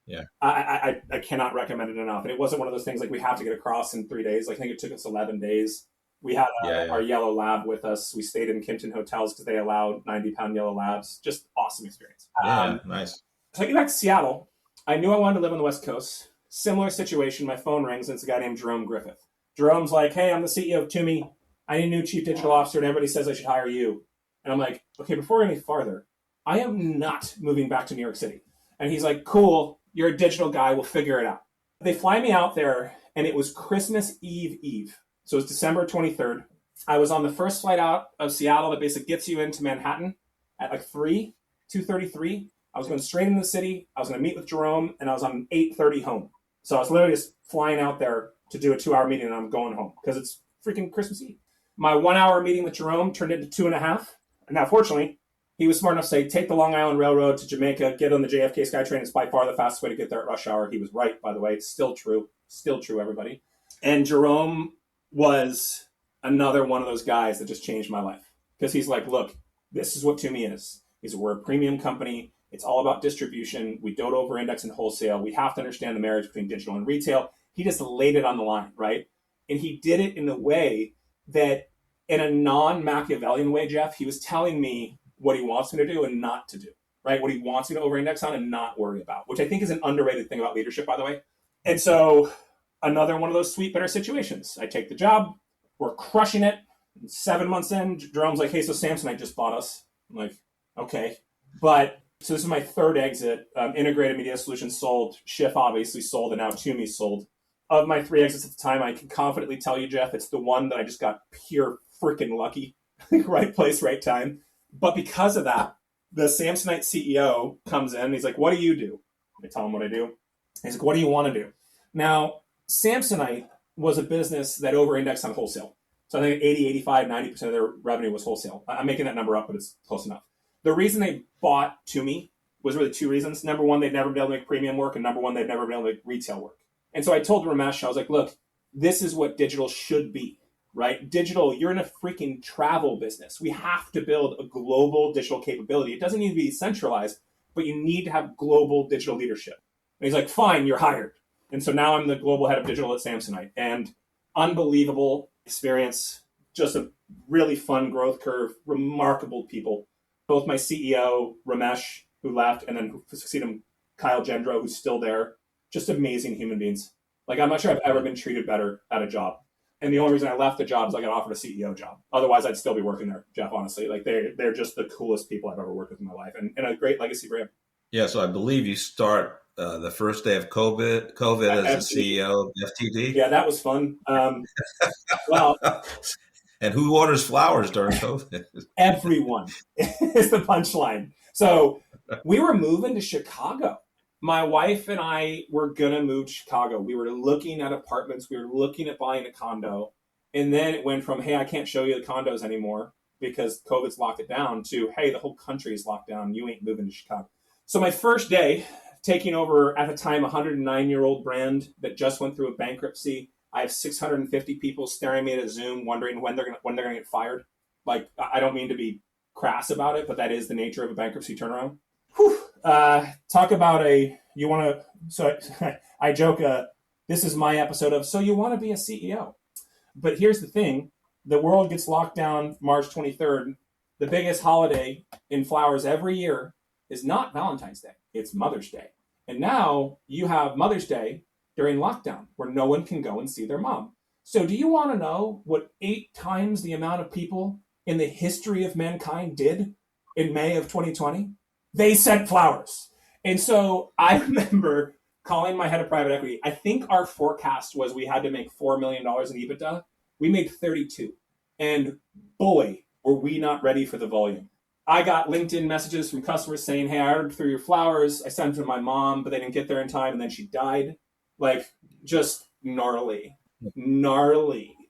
Yeah. I cannot recommend it enough. And it wasn't one of those things we have to get across in 3 days. I think it took us 11 days. We had our yellow lab with us. We stayed in Kimpton hotels because they allowed 90-pound yellow labs. Just awesome experience. Yeah, nice. So I get back to Seattle. I knew I wanted to live on the West Coast. Similar situation. My phone rings and it's a guy named Jerome Griffith. Jerome's like, hey, I'm the CEO of Toomey. I need a new chief digital officer and everybody says I should hire you. And I'm like, okay, before we go any farther, I am not moving back to New York City. And he's like, cool, you're a digital guy, we'll figure it out. They fly me out there and it was Christmas Eve. So it was December 23rd. I was on the first flight out of Seattle that basically gets you into Manhattan at 2:33. I was going straight into the city. I was going to meet with Jerome and I was on 8:30 home. So I was literally just flying out there to do a 2-hour meeting and I'm going home because it's freaking Christmas Eve. My 1-hour meeting with Jerome turned into 2.5. And now, fortunately, he was smart enough to say, take the Long Island Railroad to Jamaica, get on the JFK SkyTrain. It's by far the fastest way to get there at rush hour. He was right, by the way. It's still true. Still true, everybody. And Jerome was another one of those guys that just changed my life. Because he's like, look, this is what Toomey is. We're a premium company. It's all about distribution. We don't over-index in wholesale. We have to understand the marriage between digital and retail. He just laid it on the line, right? And he did it in a way that, in a non-Machiavellian way, Jeff, he was telling me what he wants me to do and not to do, right? What he wants me to over-index on and not worry about, which I think is an underrated thing about leadership, by the way. And so another one of those sweet, bitter situations. I take the job. We're crushing it. 7 months in, Jerome's like, hey, so Samsonite just bought us. I'm like, okay. But so this is my third exit. Integrated Media Solutions sold. Schiff obviously sold, and now Toomey sold. Of my 3 exits at the time, I can confidently tell you, Jeff, it's the one that I just got pure freaking lucky. Right place, right time. But because of that, the Samsonite CEO comes in and he's like, what do you do? I tell him what I do. He's like, what do you want to do? Now, Samsonite was a business that over-indexed on wholesale. So I think 80, 85, 90% of their revenue was wholesale. I'm making that number up, but it's close enough. The reason they bought Toomey was really 2 reasons. Number one, they'd never been able to make premium work. And number one, they'd never been able to make retail work. And so I told Ramesh, I was like, look, this is what digital should be. Right? Digital, you're in a freaking travel business. We have to build a global digital capability. It doesn't need to be centralized, but you need to have global digital leadership. And he's like, fine, you're hired. And so now I'm the global head of digital at Samsonite. And unbelievable experience, just a really fun growth curve, remarkable people. Both my CEO, Ramesh, who left, and then who succeeded him, Kyle Gendro, who's still there. Just amazing human beings. I'm not sure I've ever been treated better at a job. And the only reason I left the job is I got offered a CEO job. Otherwise, I'd still be working there, Jeff, honestly. Like they're just the coolest people I've ever worked with in my life, and a great legacy brand. Yeah, so I believe you start the first day of COVID as the CEO of FTD. Yeah, that was fun. Well, and who orders flowers during COVID? Everyone is the punchline. So we were moving to Chicago. My wife and I were going to move to Chicago. We were looking at apartments. We were looking at buying a condo. And then it went from, hey, I can't show you the condos anymore because COVID's locked it down, to, hey, the whole country is locked down. You ain't moving to Chicago. So my first day, taking over at the time a 109-year-old brand that just went through a bankruptcy. I have 650 people staring at me at a Zoom, wondering when they're gonna get fired. Like, I don't mean to be crass about it, but that is the nature of a bankruptcy turnaround. Whew. Talk about so I joke, this is my episode of, so you want to be a CEO. But here's the thing, the world gets locked down March 23rd. The biggest holiday in flowers every year is not Valentine's Day, it's Mother's Day. And now you have Mother's Day during lockdown where no one can go and see their mom. So do you want to know what 8 times the amount of people in the history of mankind did in May of 2020? They sent flowers. And so I remember calling my head of private equity. I think our forecast was we had to make $4 million in EBITDA. We made 32. And boy, were we not ready for the volume. I got LinkedIn messages from customers saying, hey, I ordered through your flowers. I sent them to my mom, but they didn't get there in time. And then she died. Like, just gnarly.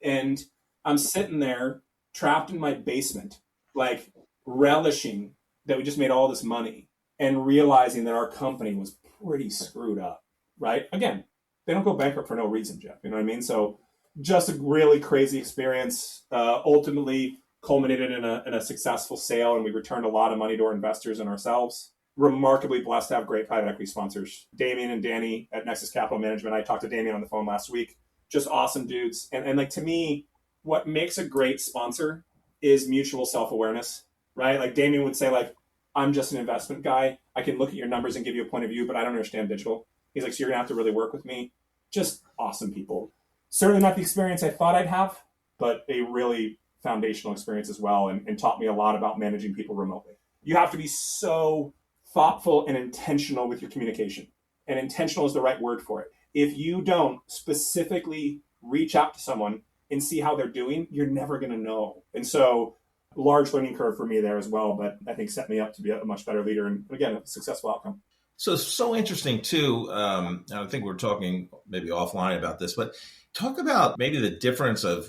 And I'm sitting there trapped in my basement, like relishing that we just made all this money and realizing that our company was pretty screwed up, right? Again, they don't go bankrupt for no reason, Jeff. You know what I mean? So just a really crazy experience, ultimately culminated in a successful sale, and we returned a lot of money to our investors and ourselves. Remarkably blessed to have great private equity sponsors. Damien and Danny at Nexus Capital Management. I talked to Damien on the phone last week. Just awesome dudes. And like, to me, what makes a great sponsor is mutual self-awareness, right? Like Damien would say, like, I'm just an investment guy. I can look at your numbers and give you a point of view, but I don't understand digital. He's like, so you're gonna have to really work with me. Just awesome people. Certainly not the experience I thought I'd have, but a really foundational experience as well, and taught me a lot about managing people remotely. You have to be so thoughtful and intentional with your communication. And intentional is the right word for it. If you don't specifically reach out to someone and see how they're doing, you're never going to know. And so, large learning curve for me there as well, but I think set me up to be a much better leader and, again, a successful outcome. So interesting too. I think we're talking maybe offline about this, but talk about maybe the difference of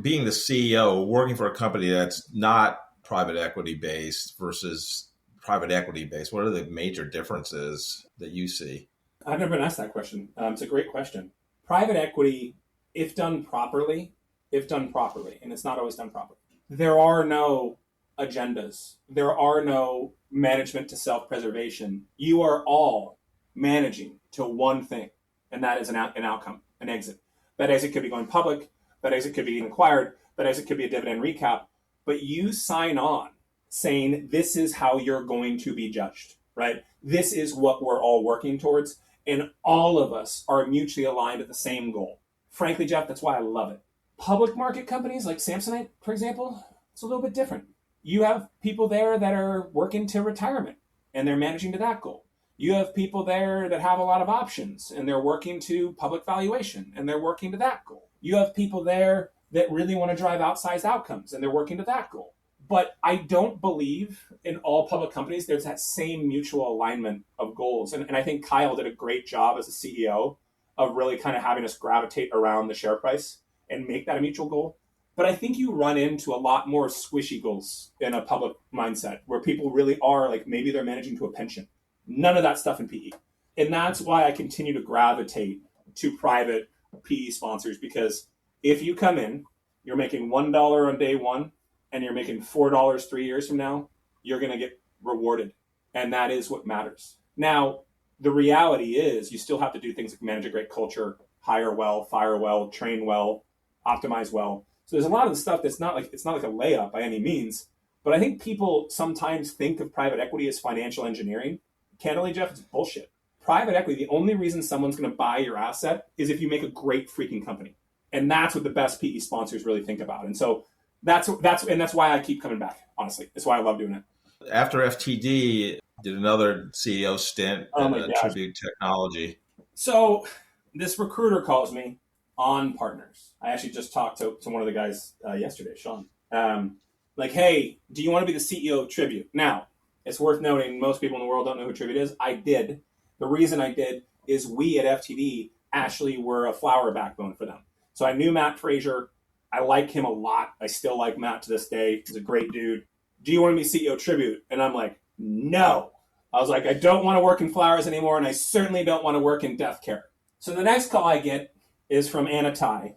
being the CEO, working for a company that's not private equity based versus private equity based. What are the major differences that you see? I've never been asked that question. It's a great question. Private equity, if done properly, and it's not always done properly, there are no agendas. There are no management to self-preservation. You are all managing to one thing, and that is an outcome, an exit. That exit could be going public. That exit could be getting acquired. That exit could be a dividend recap. But you sign on saying this is how you're going to be judged, right? This is what we're all working towards. And all of us are mutually aligned at the same goal. Frankly, Jeff, that's why I love it. Public market companies like Samsonite, for example, it's a little bit different. You have people there that are working to retirement and they're managing to that goal. You have people there that have a lot of options and they're working to public valuation and they're working to that goal. You have people there that really want to drive outsized outcomes and they're working to that goal. But I don't believe in all public companies there's that same mutual alignment of goals. And I think Kyle did a great job as a CEO of really kind of having us gravitate around the share price and make that a mutual goal. But I think you run into a lot more squishy goals in a public mindset where people really are like, maybe they're managing to a pension. None of that stuff in PE. And that's why I continue to gravitate to private PE sponsors, because if you come in, you're making $1 on day one, and you're making $4 3 years from now, you're going to get rewarded. And that is what matters. Now, the reality is you still have to do things like manage a great culture, hire well, fire well, train well, optimize well. So there's a lot of the stuff it's not like a layup by any means. But I think people sometimes think of private equity as financial engineering. Candidly, Jeff, it's bullshit. Private equity, the only reason someone's going to buy your asset is if you make a great freaking company. And that's what the best PE sponsors really think about. And so that's why I keep coming back, honestly. It's why I love doing it. After FTD, did another CEO stint at Tribute Technology. So this recruiter calls me on Partners. I actually just talked to one of the guys yesterday, Sean. Like, hey, do you want to be the CEO of Tribute? Now, it's worth noting most people in the world don't know who Tribute is. I did. The reason I did is we at FTD actually were a flower backbone for them. So I knew Matt Frazier. I like him a lot. I still like Matt to this day. He's a great dude. Do you want to be CEO of Tribute? And I'm like, no. I was like, I don't want to work in flowers anymore, and I certainly don't want to work in death care. So the next call I get is from Anna Tai,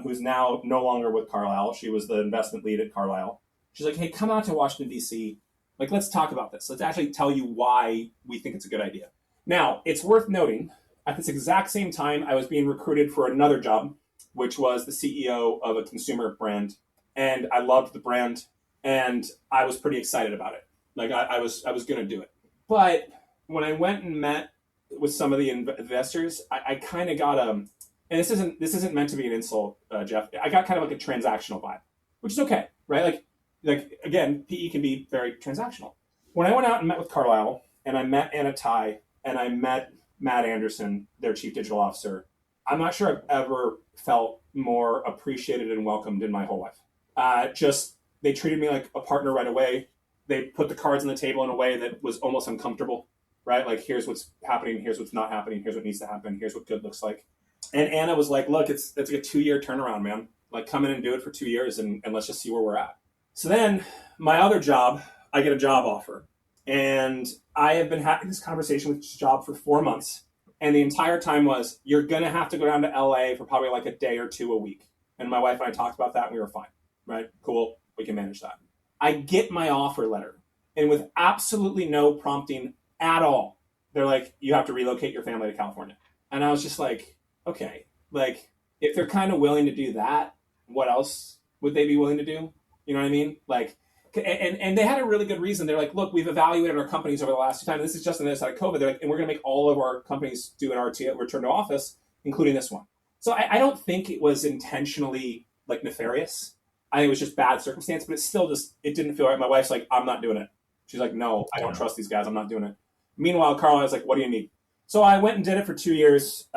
who's now no longer with Carlyle. She was the investment lead at Carlyle. She's like, hey, come out to Washington, D.C. Like, let's talk about this. Let's actually tell you why we think it's a good idea. Now, it's worth noting, at this exact same time, I was being recruited for another job, which was the CEO of a consumer brand. And I loved the brand, and I was pretty excited about it. Like, I was going to do it. But when I went and met with some of the investors, I kind of got and this isn't meant to be an insult, Jeff. I got kind of like a transactional vibe, which is okay, right? Like again, PE can be very transactional. When I went out and met with Carlyle, and I met Anna Tai, and I met Matt Anderson, their chief digital officer, I'm not sure I've ever felt more appreciated and welcomed in my whole life. They treated me like a partner right away. They put the cards on the table in a way that was almost uncomfortable, right? Like, here's what's happening, here's what's not happening, here's what needs to happen, here's what good looks like. And Anna was like, look, it's like a 2-year turnaround, man. Like, come in and do it for 2 years, and let's just see where we're at. So then my other job, I get a job offer. And I have been having this conversation with this job for 4 months. And the entire time was, you're going to have to go down to LA for probably like a day or two a week. And my wife and I talked about that, and we were fine, right? Cool, we can manage that. I get my offer letter, and with absolutely no prompting at all, they're like, you have to relocate your family to California. And I was just like, okay, like, if they're kind of willing to do that, what else would they be willing to do? You know what I mean? Like, and they had a really good reason. They're like, look, we've evaluated our companies over the last 2 times. This is just on the other side of COVID. They're like, and we're going to make all of our companies do an return to office, including this one. So I don't think it was intentionally like nefarious. I think it was just bad circumstance, but it didn't feel right. My wife's like, I'm not doing it. She's like, no, I don't trust these guys. I'm not doing it. Meanwhile, Carl, I was like, what do you need? So I went and did it for 2 years,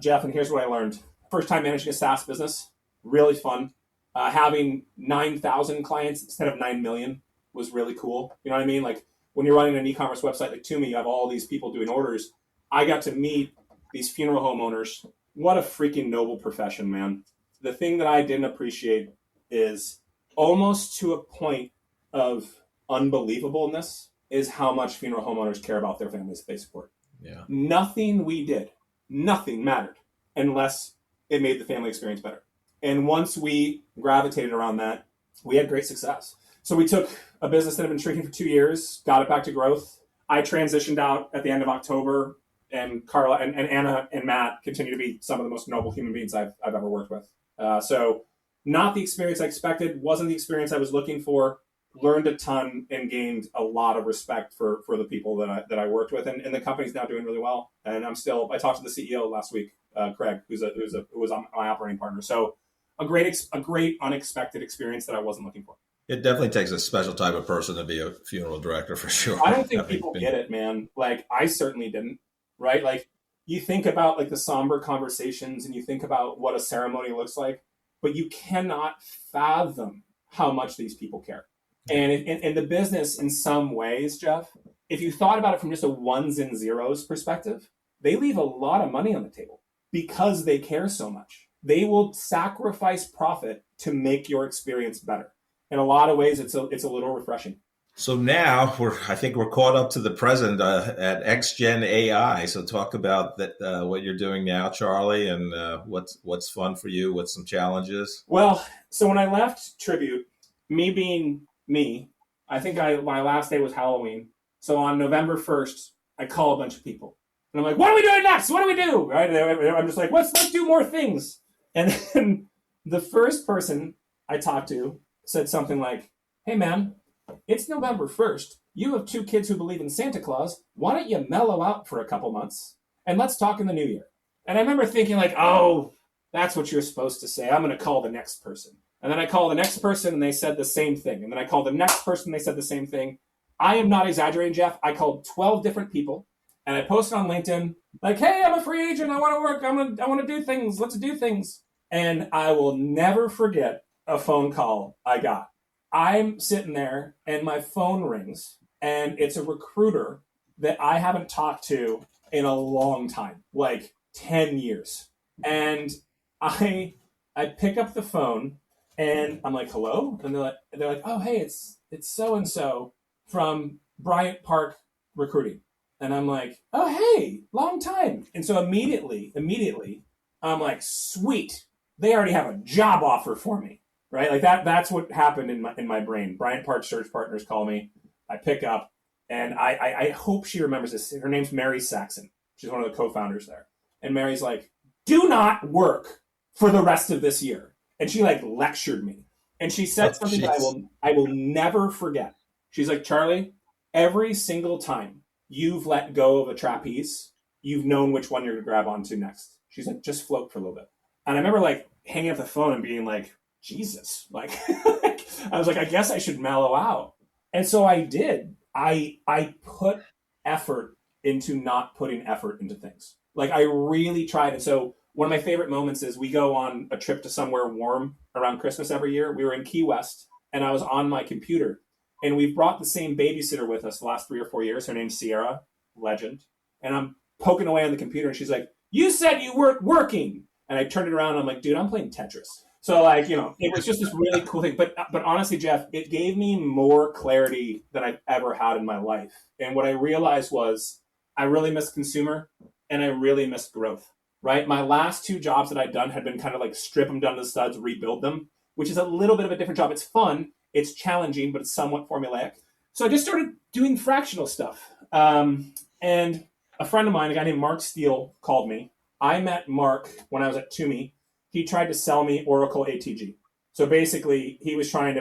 Jeff, and here's what I learned. First time managing a SaaS business, really fun. Having 9,000 clients instead of 9 million was really cool. You know what I mean? Like, when you're running an e-commerce website like Toomey, you have all these people doing orders. I got to meet these funeral home owners. What a freaking noble profession, man. The thing that I didn't appreciate is almost to a point of unbelievableness is how much funeral homeowners care about their families that they support. Yeah. Nothing we did, nothing mattered unless it made the family experience better. And once we gravitated around that, we had great success. So we took a business that had been shrinking for 2 years, got it back to growth. I transitioned out at the end of October, and Carla and Anna and Matt continue to be some of the most noble human beings I've ever worked with. So not the experience I expected, wasn't the experience I was looking for, learned a ton and gained a lot of respect for the people that I worked with. And the company's now doing really well. And I talked to the CEO last week, Craig, who was my operating partner. So a great unexpected experience that I wasn't looking for. It definitely takes a special type of person to be a funeral director, for sure. I don't think people get it, man. Like, I certainly didn't, right? Like, you think about like the somber conversations and you think about what a ceremony looks like, but you cannot fathom how much these people care. And in the business, in some ways, Jeff, if you thought about it from just a ones and zeros perspective, they leave a lot of money on the table because they care so much. They will sacrifice profit to make your experience better. In a lot of ways, it's a little refreshing. So now I think we're caught up to the present at XGEN AI. So talk about that, what you're doing now, Charlie, and what's fun for you, what's some challenges. Well, so when I left Tribute, me being me, I think my last day was Halloween. So on November 1st, I call a bunch of people. And I'm like, what are we doing next? What do we do? Right? And I'm just like, let's do more things. And then the first person I talked to said something like, hey, man, it's November 1st. You have 2 kids who believe in Santa Claus. Why don't you mellow out for a couple months and let's talk in the new year? And I remember thinking like, oh, That's what you're supposed to say. I'm going to call the next person. And then I call the next person and they said the same thing. And then I call the next person and they said the same thing. I am not exaggerating, Jeff. I called 12 different people and I posted on LinkedIn like, hey, I'm a free agent. I want to work. I want to do things. Let's do things. And I will never forget a phone call I got. I'm sitting there and my phone rings and it's a recruiter that I haven't talked to in a long time, like 10 years. And I pick up the phone and I'm like, hello? And they're like, oh, hey, it's so-and-so from Bryant Park Recruiting. And I'm like, oh, hey, long time. And so immediately, I'm like, sweet. They already have a job offer for me, right? Like that's what happened in my brain. Bryant Park Search Partners call me. I pick up and I hope she remembers this. Her name's Mary Saxon. She's one of the co-founders there. And Mary's like, do not work for the rest of this year. And she like lectured me. And she said something that I will never forget. She's like, Charlie, every single time you've let go of a trapeze, you've known which one you're going to grab onto next. She's like, just float for a little bit. And I remember like hanging up the phone and being like, Jesus, like, I was like, I guess I should mellow out. And so I did. I put effort into not putting effort into things. Like I really tried. And so one of my favorite moments is we go on a trip to somewhere warm around Christmas every year. We were in Key West and I was on my computer and we've brought the same babysitter with us the last 3 or 4 years. Her name's Sierra, legend. And I'm poking away on the computer and she's like, you said you weren't working. And I turned it around and I'm like, dude, I'm playing Tetris. So like, it was just this really cool thing. But honestly, Jeff, it gave me more clarity than I've ever had in my life. And what I realized was I really missed consumer and I really missed growth, right? My last 2 jobs that I'd done had been kind of like strip them down to the studs, rebuild them, which is a little bit of a different job. It's fun, it's challenging, but it's somewhat formulaic. So I just started doing fractional stuff. And a friend of mine, a guy named Mark Steele, called me. I met Mark when I was at Toomey. He tried to sell me Oracle ATG. So basically, he was trying to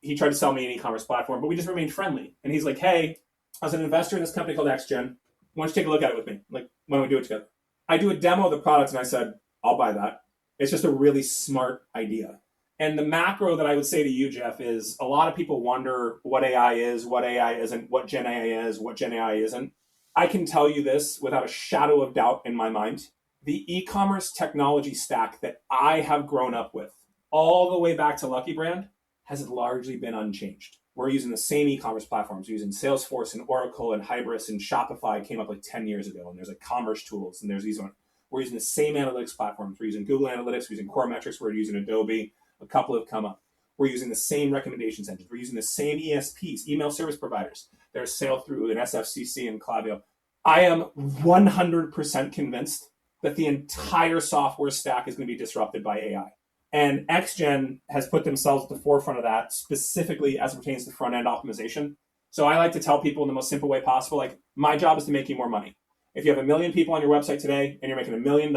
he tried to sell me an e-commerce platform, but we just remained friendly. And he's like, hey, I was an investor in this company called XGEN. Why don't you take a look at it with me? Like, why don't we do it together? I do a demo of the product and I said, I'll buy that. It's just a really smart idea. And the macro that I would say to you, Jeff, is a lot of people wonder what AI is, what AI isn't, what Gen AI is, what Gen AI isn't. I can tell you this without a shadow of doubt in my mind. The e-commerce technology stack that I have grown up with all the way back to Lucky Brand has largely been unchanged. We're using the same e-commerce platforms. We're using Salesforce and Oracle and Hybris and Shopify came up like 10 years ago. And there's like commerce tools and there's these ones. We're using the same analytics platforms. We're using Google Analytics, we're using Core Metrics, we're using Adobe. A couple have come up. We're using the same recommendations engines. We're using the same ESPs, email service providers. There's Sailthrough and SFCC and Klaviyo. I am 100% convinced that the entire software stack is going to be disrupted by AI. And XGEN has put themselves at the forefront of that, specifically as it pertains to front-end optimization. So I like to tell people in the most simple way possible, like, my job is to make you more money. If you have 1 million people on your website today and you're making $1 million,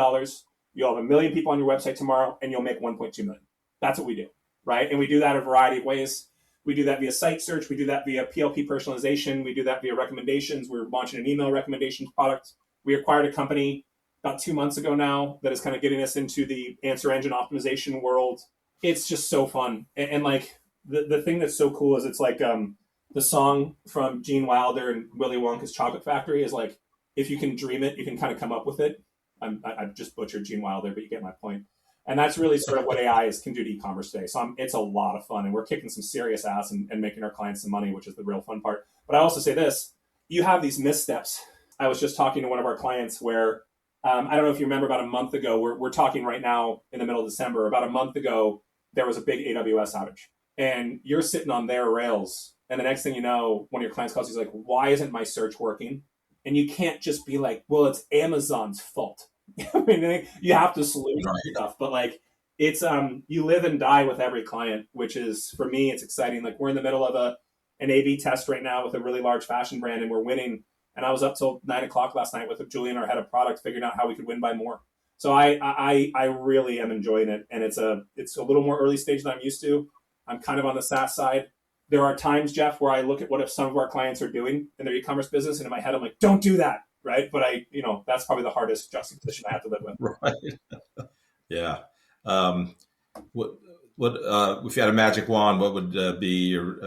you'll have 1 million people on your website tomorrow and you'll make 1.2 million. That's what we do, right? And we do that a variety of ways. We do that via site search. We do that via PLP personalization. We do that via recommendations. We're launching an email recommendations product. We acquired a company about 2 months ago now that is kind of getting us into the answer engine optimization world. It's just so fun. And like the thing that's so cool is it's like the song from Gene Wilder and Willy Wonka's Chocolate Factory is like, if you can dream it, you can kind of come up with it. I've just butchered Gene Wilder, but you get my point. And that's really sort of what AI can do to e-commerce today. So it's a lot of fun. And we're kicking some serious ass and making our clients some money, which is the real fun part. But I also say this, you have these missteps. I was just talking to one of our clients where, I don't know if you remember about a month ago, we're talking right now in the middle of December, about a month ago, there was a big AWS outage. And you're sitting on their rails. And the next thing you know, one of your clients calls, he's like, why isn't my search working? And you can't just be like, well, it's Amazon's fault. I mean, you have to salute stuff, but like it's you live and die with every client, which is, for me, it's exciting. Like we're in the middle of an A/B test right now with a really large fashion brand, and we're winning. And I was up till 9:00 last night with Julian, our head of product, figuring out how we could win by more. So I really am enjoying it, and it's a little more early stage than I'm used to. I'm kind of on the SaaS side. There are times, Jeff, where I look at what if some of our clients are doing in their e-commerce business, and in my head, I'm like, don't do that. right? But that's probably the hardest juxtaposition I have to live with. Right. Yeah. If you had a magic wand, what would be your,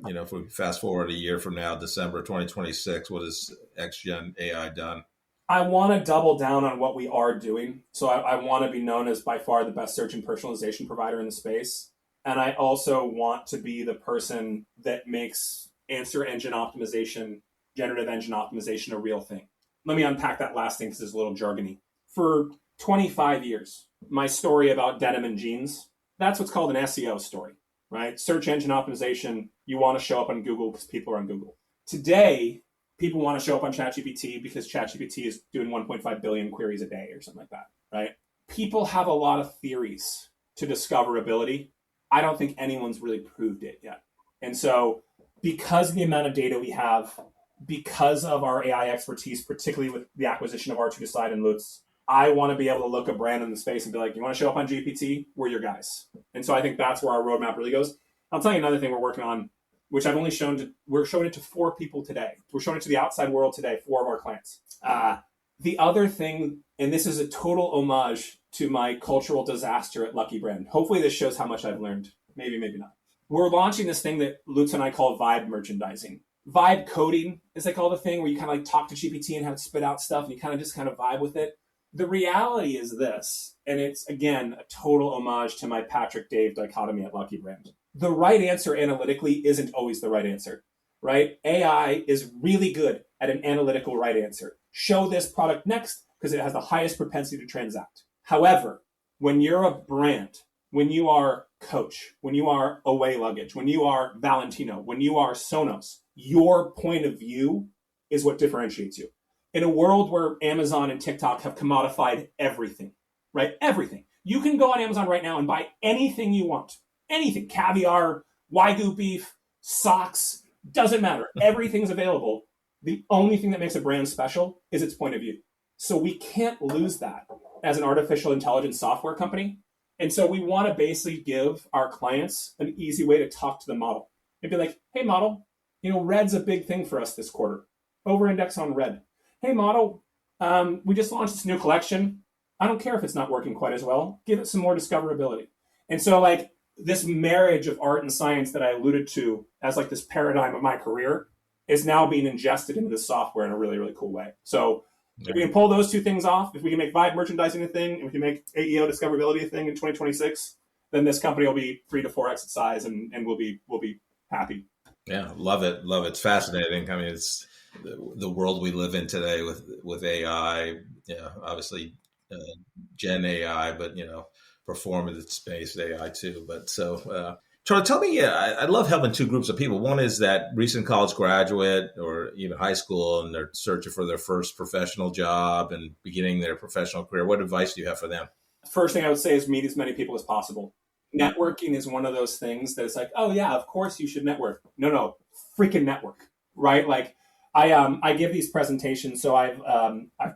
if we fast forward a year from now, December 2026, what has XGEN AI done? I want to double down on what we are doing. So I want to be known as by far the best search and personalization provider in the space. And I also want to be the person that makes answer engine optimization, generative engine optimization a real thing. Let me unpack that last thing because it's a little jargony. For 25 years, my story about denim and jeans, that's what's called an SEO story, right? Search engine optimization, you want to show up on Google because people are on Google. Today, people want to show up on ChatGPT because ChatGPT is doing 1.5 billion queries a day or something like that, right? People have a lot of theories to discoverability. I don't think anyone's really proved it yet. And so because of the amount of data we have, because of our AI expertise, particularly with the acquisition of R2Decide and Lutz, I want to be able to look a brand in the space and be like, you want to show up on GPT? We're your guys. And so I think that's where our roadmap really goes. I'll tell you another thing we're working on, which I've only we're showing it to 4 people today. We're showing it to the outside world today, 4 of our clients. The other thing, and this is a total homage to my cultural disaster at Lucky Brand. Hopefully this shows how much I've learned. Maybe, maybe not. We're launching this thing that Lutz and I call vibe merchandising. Vibe coding is like all the thing where you kind of like talk to GPT and have it spit out stuff and you kind of just vibe with it. The reality is this, and it's, again, a total homage to my Patrick Dave dichotomy at Lucky Brand. The right answer analytically isn't always the right answer, right? AI is really good at an analytical right answer. Show this product next because it has the highest propensity to transact. However, when you're a brand, when you are Coach, when you are Away Luggage, when you are Valentino, when you are Sonos, your point of view is what differentiates you. In a world where Amazon and TikTok have commodified everything, right? Everything. You can go on Amazon right now and buy anything you want. Anything. Caviar, Wagyu beef, socks, doesn't matter. Everything's available. The only thing that makes a brand special is its point of view. So we can't lose that as an artificial intelligence software company. And so we want to basically give our clients an easy way to talk to the model. And be like, hey, model, red's a big thing for us this quarter. Over-index on red. Hey, model, we just launched this new collection. I don't care if it's not working quite as well. Give it some more discoverability. And so this marriage of art and science that I alluded to as this paradigm of my career is now being ingested into this software in a really, really cool way. So if we can pull those 2 things off, if we can make vibe merchandising a thing, and we can make AEO discoverability a thing in 2026, then this company will be 3 to 4x its size and we'll be happy. Yeah, love it. It's fascinating. I mean, it's the world we live in today with AI, obviously Gen AI, but, performance-based AI too. But so, Charlie, tell me, I love helping 2 groups of people. One is that recent college graduate or even high school, and they're searching for their first professional job and beginning their professional career. What advice do you have for them? First thing I would say is meet as many people as possible. Networking is one of those things that it's oh yeah, of course you should network. No, freaking network, right? I give these presentations. So I've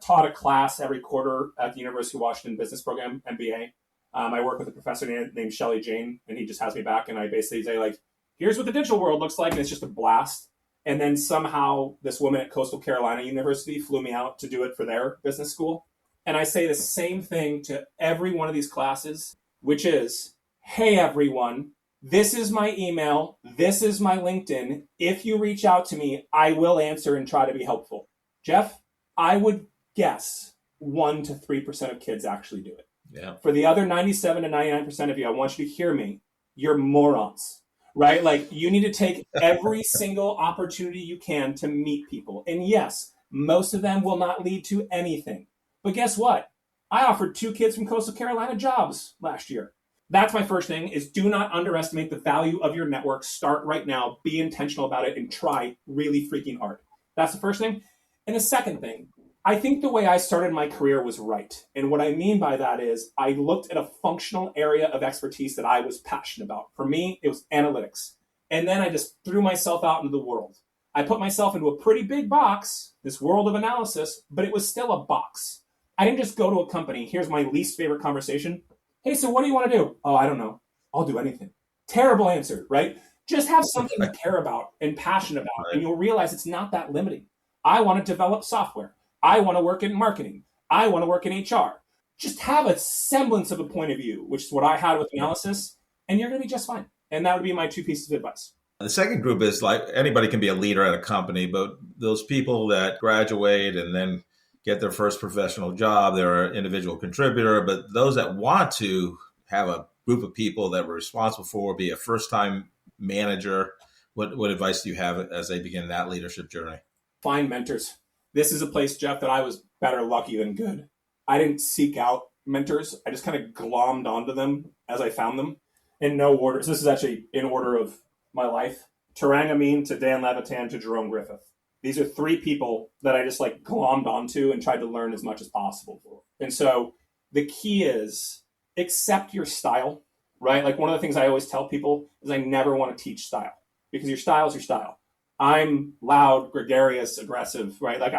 taught a class every quarter at the University of Washington Business Program, MBA. I work with a professor named Shelley Jane, and he just has me back. And I basically say here's what the digital world looks like. And it's just a blast. And then somehow this woman at Coastal Carolina University flew me out to do it for their business school. And I say the same thing to every one of these classes, which is, hey, everyone, this is my email. This is my LinkedIn. If you reach out to me, I will answer and try to be helpful. Jeff, I would guess 1 to 3% of kids actually do it. Yeah. For the other 97 to 99% of you, I want you to hear me. You're morons, right? You need to take every single opportunity you can to meet people. And yes, most of them will not lead to anything. But guess what? I offered 2 kids from Coastal Carolina jobs last year. That's my first thing, is do not underestimate the value of your network. Start right now, be intentional about it, and try really freaking hard. That's the first thing. And the second thing, I think the way I started my career was right. And what I mean by that is I looked at a functional area of expertise that I was passionate about. For me, it was analytics. And then I just threw myself out into the world. I put myself into a pretty big box, this world of analysis, but it was still a box. I didn't just go to a company. Here's my least favorite conversation. Hey, so what do you want to do? Oh, I don't know. I'll do anything. Terrible answer, right? Just have something to care about and passionate about, and you'll realize it's not that limiting. I want to develop software. I want to work in marketing. I want to work in HR. Just have a semblance of a point of view, which is what I had with analysis, and you're going to be just fine. And that would be my 2 pieces of advice. The second group is like anybody can be a leader at a company, but those people that graduate and then get their first professional job, they're an individual contributor, but those that want to have a group of people that we're responsible for, be a first-time manager, what advice do you have as they begin that leadership journey? Find mentors. This is a place, Jeff, that I was better lucky than good. I didn't seek out mentors. I just kind of glommed onto them as I found them in no order. So this is actually in order of my life. Tarang Amin to Dan Levitan to Jerome Griffith. These are 3 people that I just like glommed onto and tried to learn as much as possible for. And so the key is accept your style, right? Like one of the things I always tell people is I never want to teach style because your style is your style. I'm loud, gregarious, aggressive, right? Like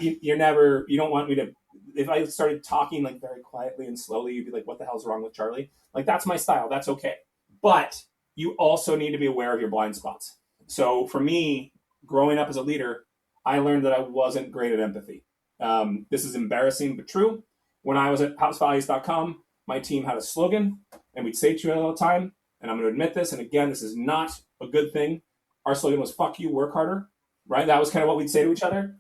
you don't want me to, if I started talking like very quietly and slowly, you'd be like, what the hell's wrong with Charlie? Like that's my style. That's okay. But you also need to be aware of your blind spots. So for me, growing up as a leader, I learned that I wasn't great at empathy. This is embarrassing, but true. When I was at housevalues.com, my team had a slogan, and we'd say to it all the time, and I'm going to admit this, and again, this is not a good thing. Our slogan was, fuck you, work harder, right? That was kind of what we'd say to each other.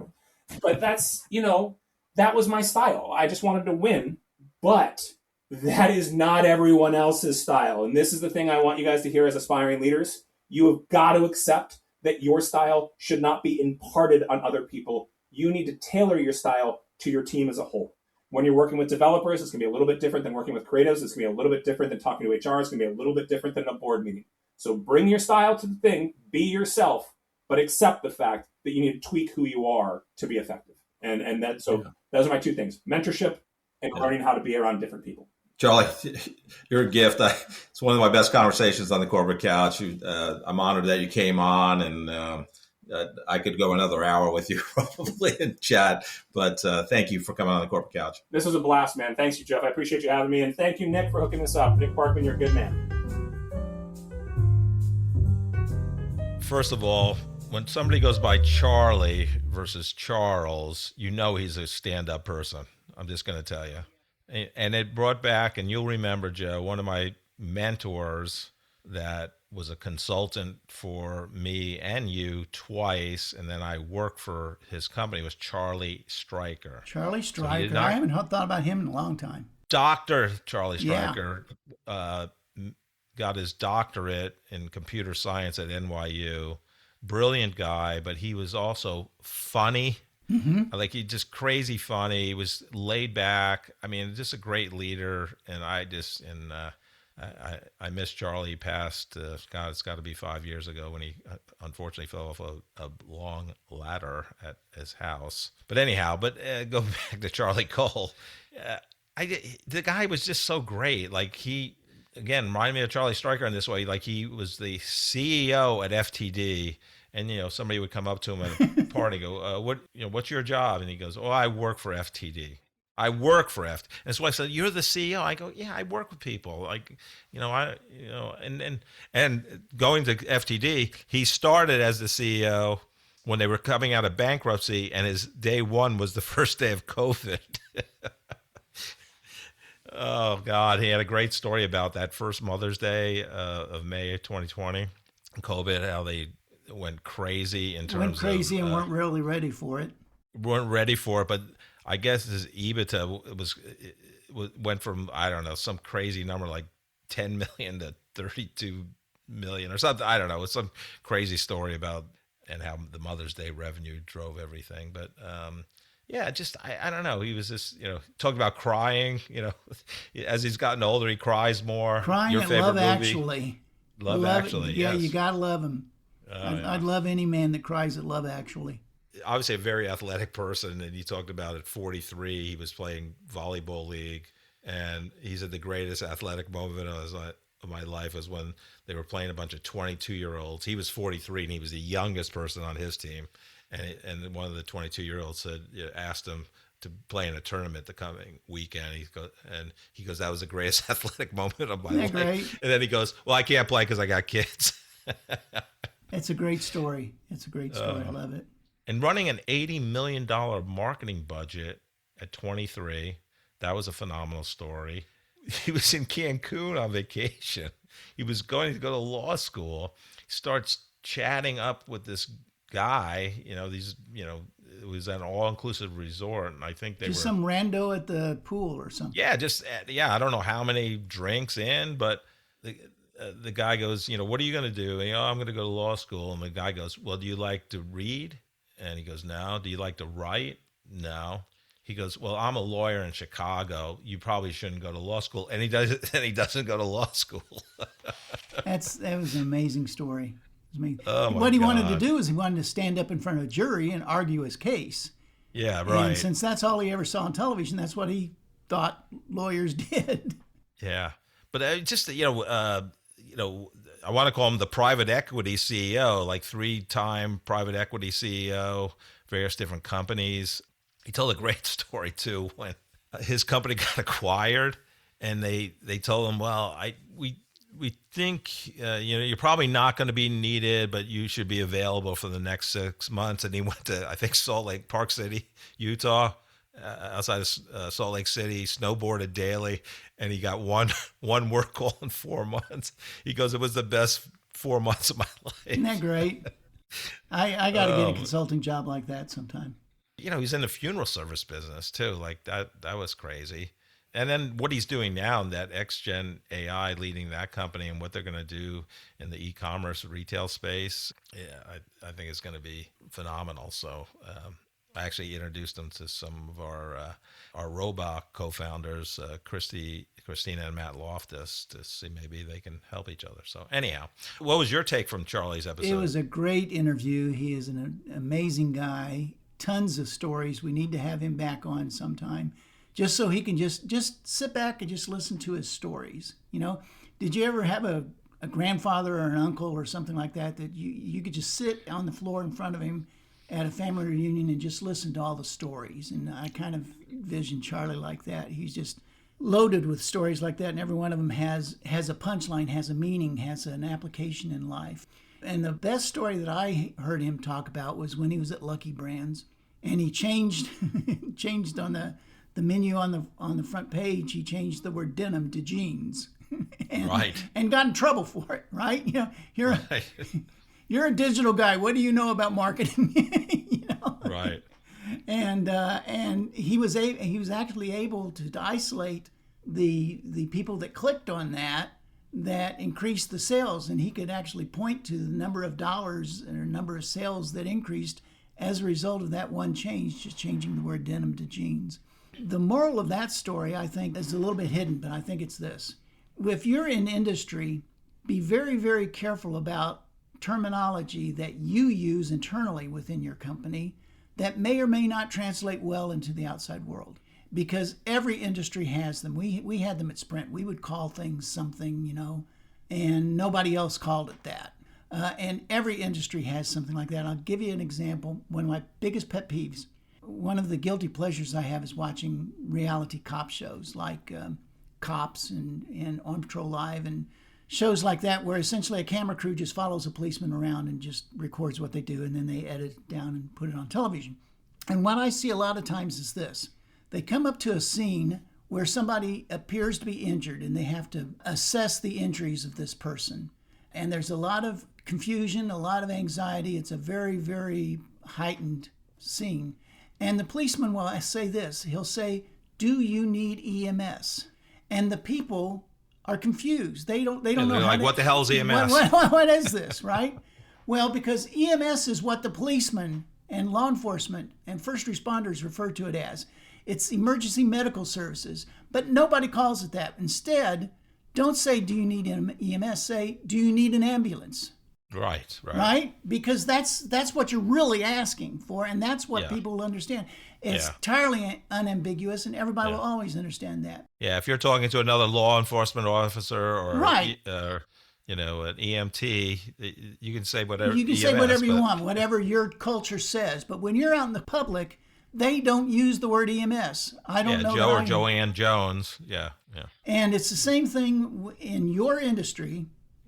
But that's, that was my style. I just wanted to win, but that is not everyone else's style. And this is the thing I want you guys to hear as aspiring leaders. You have got to accept that your style should not be imparted on other people. You need to tailor your style to your team as a whole. When you're working with developers, it's going to be a little bit different than working with creatives. It's going to be a little bit different than talking to HR. It's going to be a little bit different than a board meeting. So bring your style to the thing, be yourself, but accept the fact that you need to tweak who you are to be effective. And that, so those are my 2 things: mentorship and learning how to be around different people. Charlie, you're a gift. It's one of my best conversations on the corporate couch. I'm honored that you came on, and I could go another hour with you probably and chat. But thank you for coming on the corporate couch. This was a blast, man. Thanks, you, Jeff. I appreciate you having me, and thank you, Nick, for hooking this up. Nick Barkman, you're a good man. First of all, when somebody goes by Charlie versus Charles, he's a stand-up person. I'm just going to tell you. And it brought back, and you'll remember, Joe, one of my mentors that was a consultant for me and you twice, and then I worked for his company, was Charlie Stryker. Charlie Stryker. I haven't thought about him in a long time. Dr. Charlie Stryker got his doctorate in computer science at NYU. Brilliant guy, but he was also funny. Mm-hmm. Like he just crazy funny. He was laid back. I mean, just a great leader. And I miss Charlie. He passed. God, it's got to be 5 years ago when he unfortunately fell off a long ladder at his house. But anyhow, go back to Charlie Cole. The guy was just so great. Like he, again, reminded me of Charlie Stryker in this way. Like he was the CEO at FTD. And, somebody would come up to him at a party, go, what's your job? And he goes, I work for FTD. I work for FTD. And so I said, you're the CEO? I go, yeah, I work with people. Like, and going to FTD, he started as the CEO when they were coming out of bankruptcy, and his day 1 was the first day of COVID. Oh, God. He had a great story about that first Mother's Day of May 2020, COVID, how they went crazy in terms of and weren't really ready for it. But I guess his EBITDA went from, I don't know, some crazy number like 10 million to 32 million or something. I don't know. It's some crazy story about and how the Mother's Day revenue drove everything. But I don't know. He was just, talking about crying, as he's gotten older, he cries more. Crying Your at favorite Love movie? Actually. Love Actually, yeah, yes. You got to love him. I'd love any man that cries at Love Actually. Obviously a very athletic person, and he talked about at 43 he was playing volleyball league, and he said the greatest athletic moment of my life was when they were playing a bunch of 22-year-olds. He was 43 and he was the youngest person on his team, and one of the 22-year-olds asked him to play in a tournament the coming weekend. He goes, that was the greatest athletic moment of my life. Great? And then he goes, well, I can't play because I got kids. It's a great story. I love it. And running an $80 million marketing budget at 23, that was a phenomenal story. He was in Cancun on vacation. He was going to go to law school. He starts chatting up with this guy, it was an all-inclusive resort. And I think they Just were some rando at the pool or something. Yeah, I don't know how many drinks in, but the guy goes, what are you going to do? And, I'm going to go to law school. And the guy goes, well, do you like to read? And he goes, no. Do you like to write? No. He goes, well, I'm a lawyer in Chicago. You probably shouldn't go to law school. And he doesn't go to law school. That was an amazing story. Oh my what he wanted to God. do is he wanted to stand up in front of a jury and argue his case. Yeah, right. And since that's all he ever saw on television, that's what he thought lawyers did. Yeah, but I want to call him the private equity CEO, like 3-time private equity CEO, various different companies. He told a great story too when his company got acquired, and they told him, well, we think you're probably not going to be needed, but you should be available for the next 6 months. And he went to, I think, Park City, Utah, outside of Salt Lake City, snowboarded daily, and he got one work call in 4 months. He goes, it was the best 4 months of my life. Isn't that great? I got to get a consulting job like that sometime. He's in the funeral service business too. Like that was crazy. And then what he's doing now, that XGEN AI leading that company and what they're going to do in the e-commerce retail space, I think it's going to be phenomenal. So I actually introduced him to some of our Robot co-founders, Christina and Matt Loftus, to see maybe they can help each other. So anyhow, what was your take from Charlie's episode? It was a great interview. He is an amazing guy. Tons of stories. We need to have him back on sometime, just so he can just sit back and just listen to his stories. Did you ever have a grandfather or an uncle or something like that you could just sit on the floor in front of him at a family reunion and just listen to all the stories? And I kind of envision Charlie like that. He's just loaded with stories like that, and every one of them has a punchline, has a meaning, has an application in life. And the best story that I heard him talk about was when he was at Lucky Brands, and he changed on the menu on the front page. He changed the word denim to jeans, and got in trouble for it. Right? You're a digital guy. What do you know about marketing? Right. And he was actually able to isolate the people that clicked on that increased the sales, and he could actually point to the number of dollars or number of sales that increased as a result of that one change, just changing the word denim to jeans. The moral of that story, I think, is a little bit hidden, but I think it's this. If you're in industry, be very, very careful about terminology that you use internally within your company that may or may not translate well into the outside world. Because every industry has them. We had them at Sprint. We would call things something, and nobody else called it that. And every industry has something like that. I'll give you an example. One of my biggest pet peeves, one of the guilty pleasures I have is watching reality cop shows like Cops and On Patrol Live and shows like that, where essentially a camera crew just follows a policeman around and just records what they do, and then they edit it down and put it on television. And what I see a lot of times is this. They come up to a scene where somebody appears to be injured, and they have to assess the injuries of this person. And there's a lot of confusion, a lot of anxiety. It's a very, very heightened scene. And the policeman will say this. He'll say, "Do you need EMS?" And the people are confused. They don't know. Like, what the hell is EMS? What is this, right? Well, because EMS is what the policemen and law enforcement and first responders refer to it as. It's emergency medical services, but nobody calls it that. Instead, don't say, "Do you need an EMS?" Say, "Do you need an ambulance?" Right? Because that's what you're really asking for, and that's what people will understand. It's entirely unambiguous, and everybody will always understand that. Yeah, if you're talking to another law enforcement officer or an EMT, you can say whatever. You can say whatever you want, whatever your culture says. But when you're out in the public, they don't use the word EMS. I don't know. Joe or Joanne Jones. Yeah. And it's the same thing in your industry,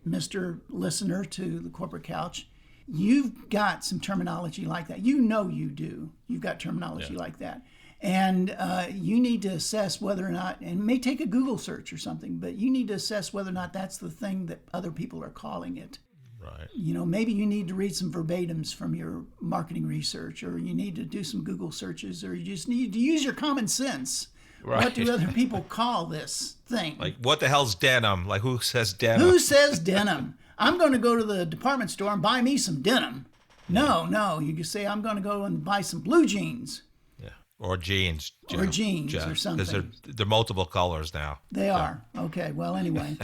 Mr. Listener to the Corporate Couch. you've got some terminology like that. You know you do. You've got terminology like that. And you need to assess whether or not, and it may take a Google search or something, but you need to assess whether or not that's the thing that other people are calling it. Right. You know, maybe you need to read some verbatims from your marketing research, or you need to do some Google searches, or you just need to use your common sense. Right. What do other people call this thing? Like, what the hell's denim? Like, who says denim? Who says denim? I'm going to go to the department store and buy me some denim. No. You can say, I'm going to go and buy some blue jeans. Yeah. Or jeans. Or jeans or something. Because they're multiple colors now. They are. Okay. Well, anyway.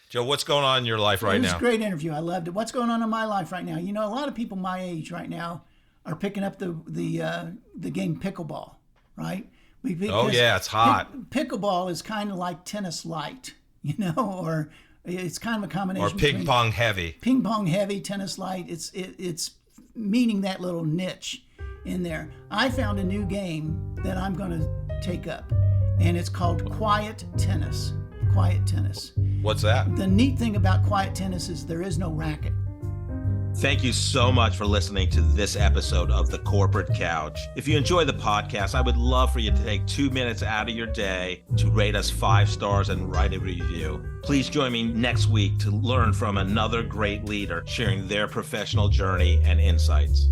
Joe, what's going on in your life right now? It was a great interview. I loved it. What's going on in my life right now? You know, a lot of people my age right now are picking up the game pickleball, right? Oh, yeah, it's hot. Pickleball is kind of like tennis light, you know, or it's kind of a combination. Or ping pong heavy. Ping pong heavy, tennis light. It's meeting that little niche in there. I found a new game that I'm going to take up, and it's called Quiet Tennis. Quiet Tennis. What's that? The neat thing about Quiet Tennis is there is no racket. Thank you so much for listening to this episode of The Corporate Couch. If you enjoy the podcast, I would love for you to take 2 minutes out of your day to rate us 5 stars and write a review. Please join me next week to learn from another great leader sharing their professional journey and insights.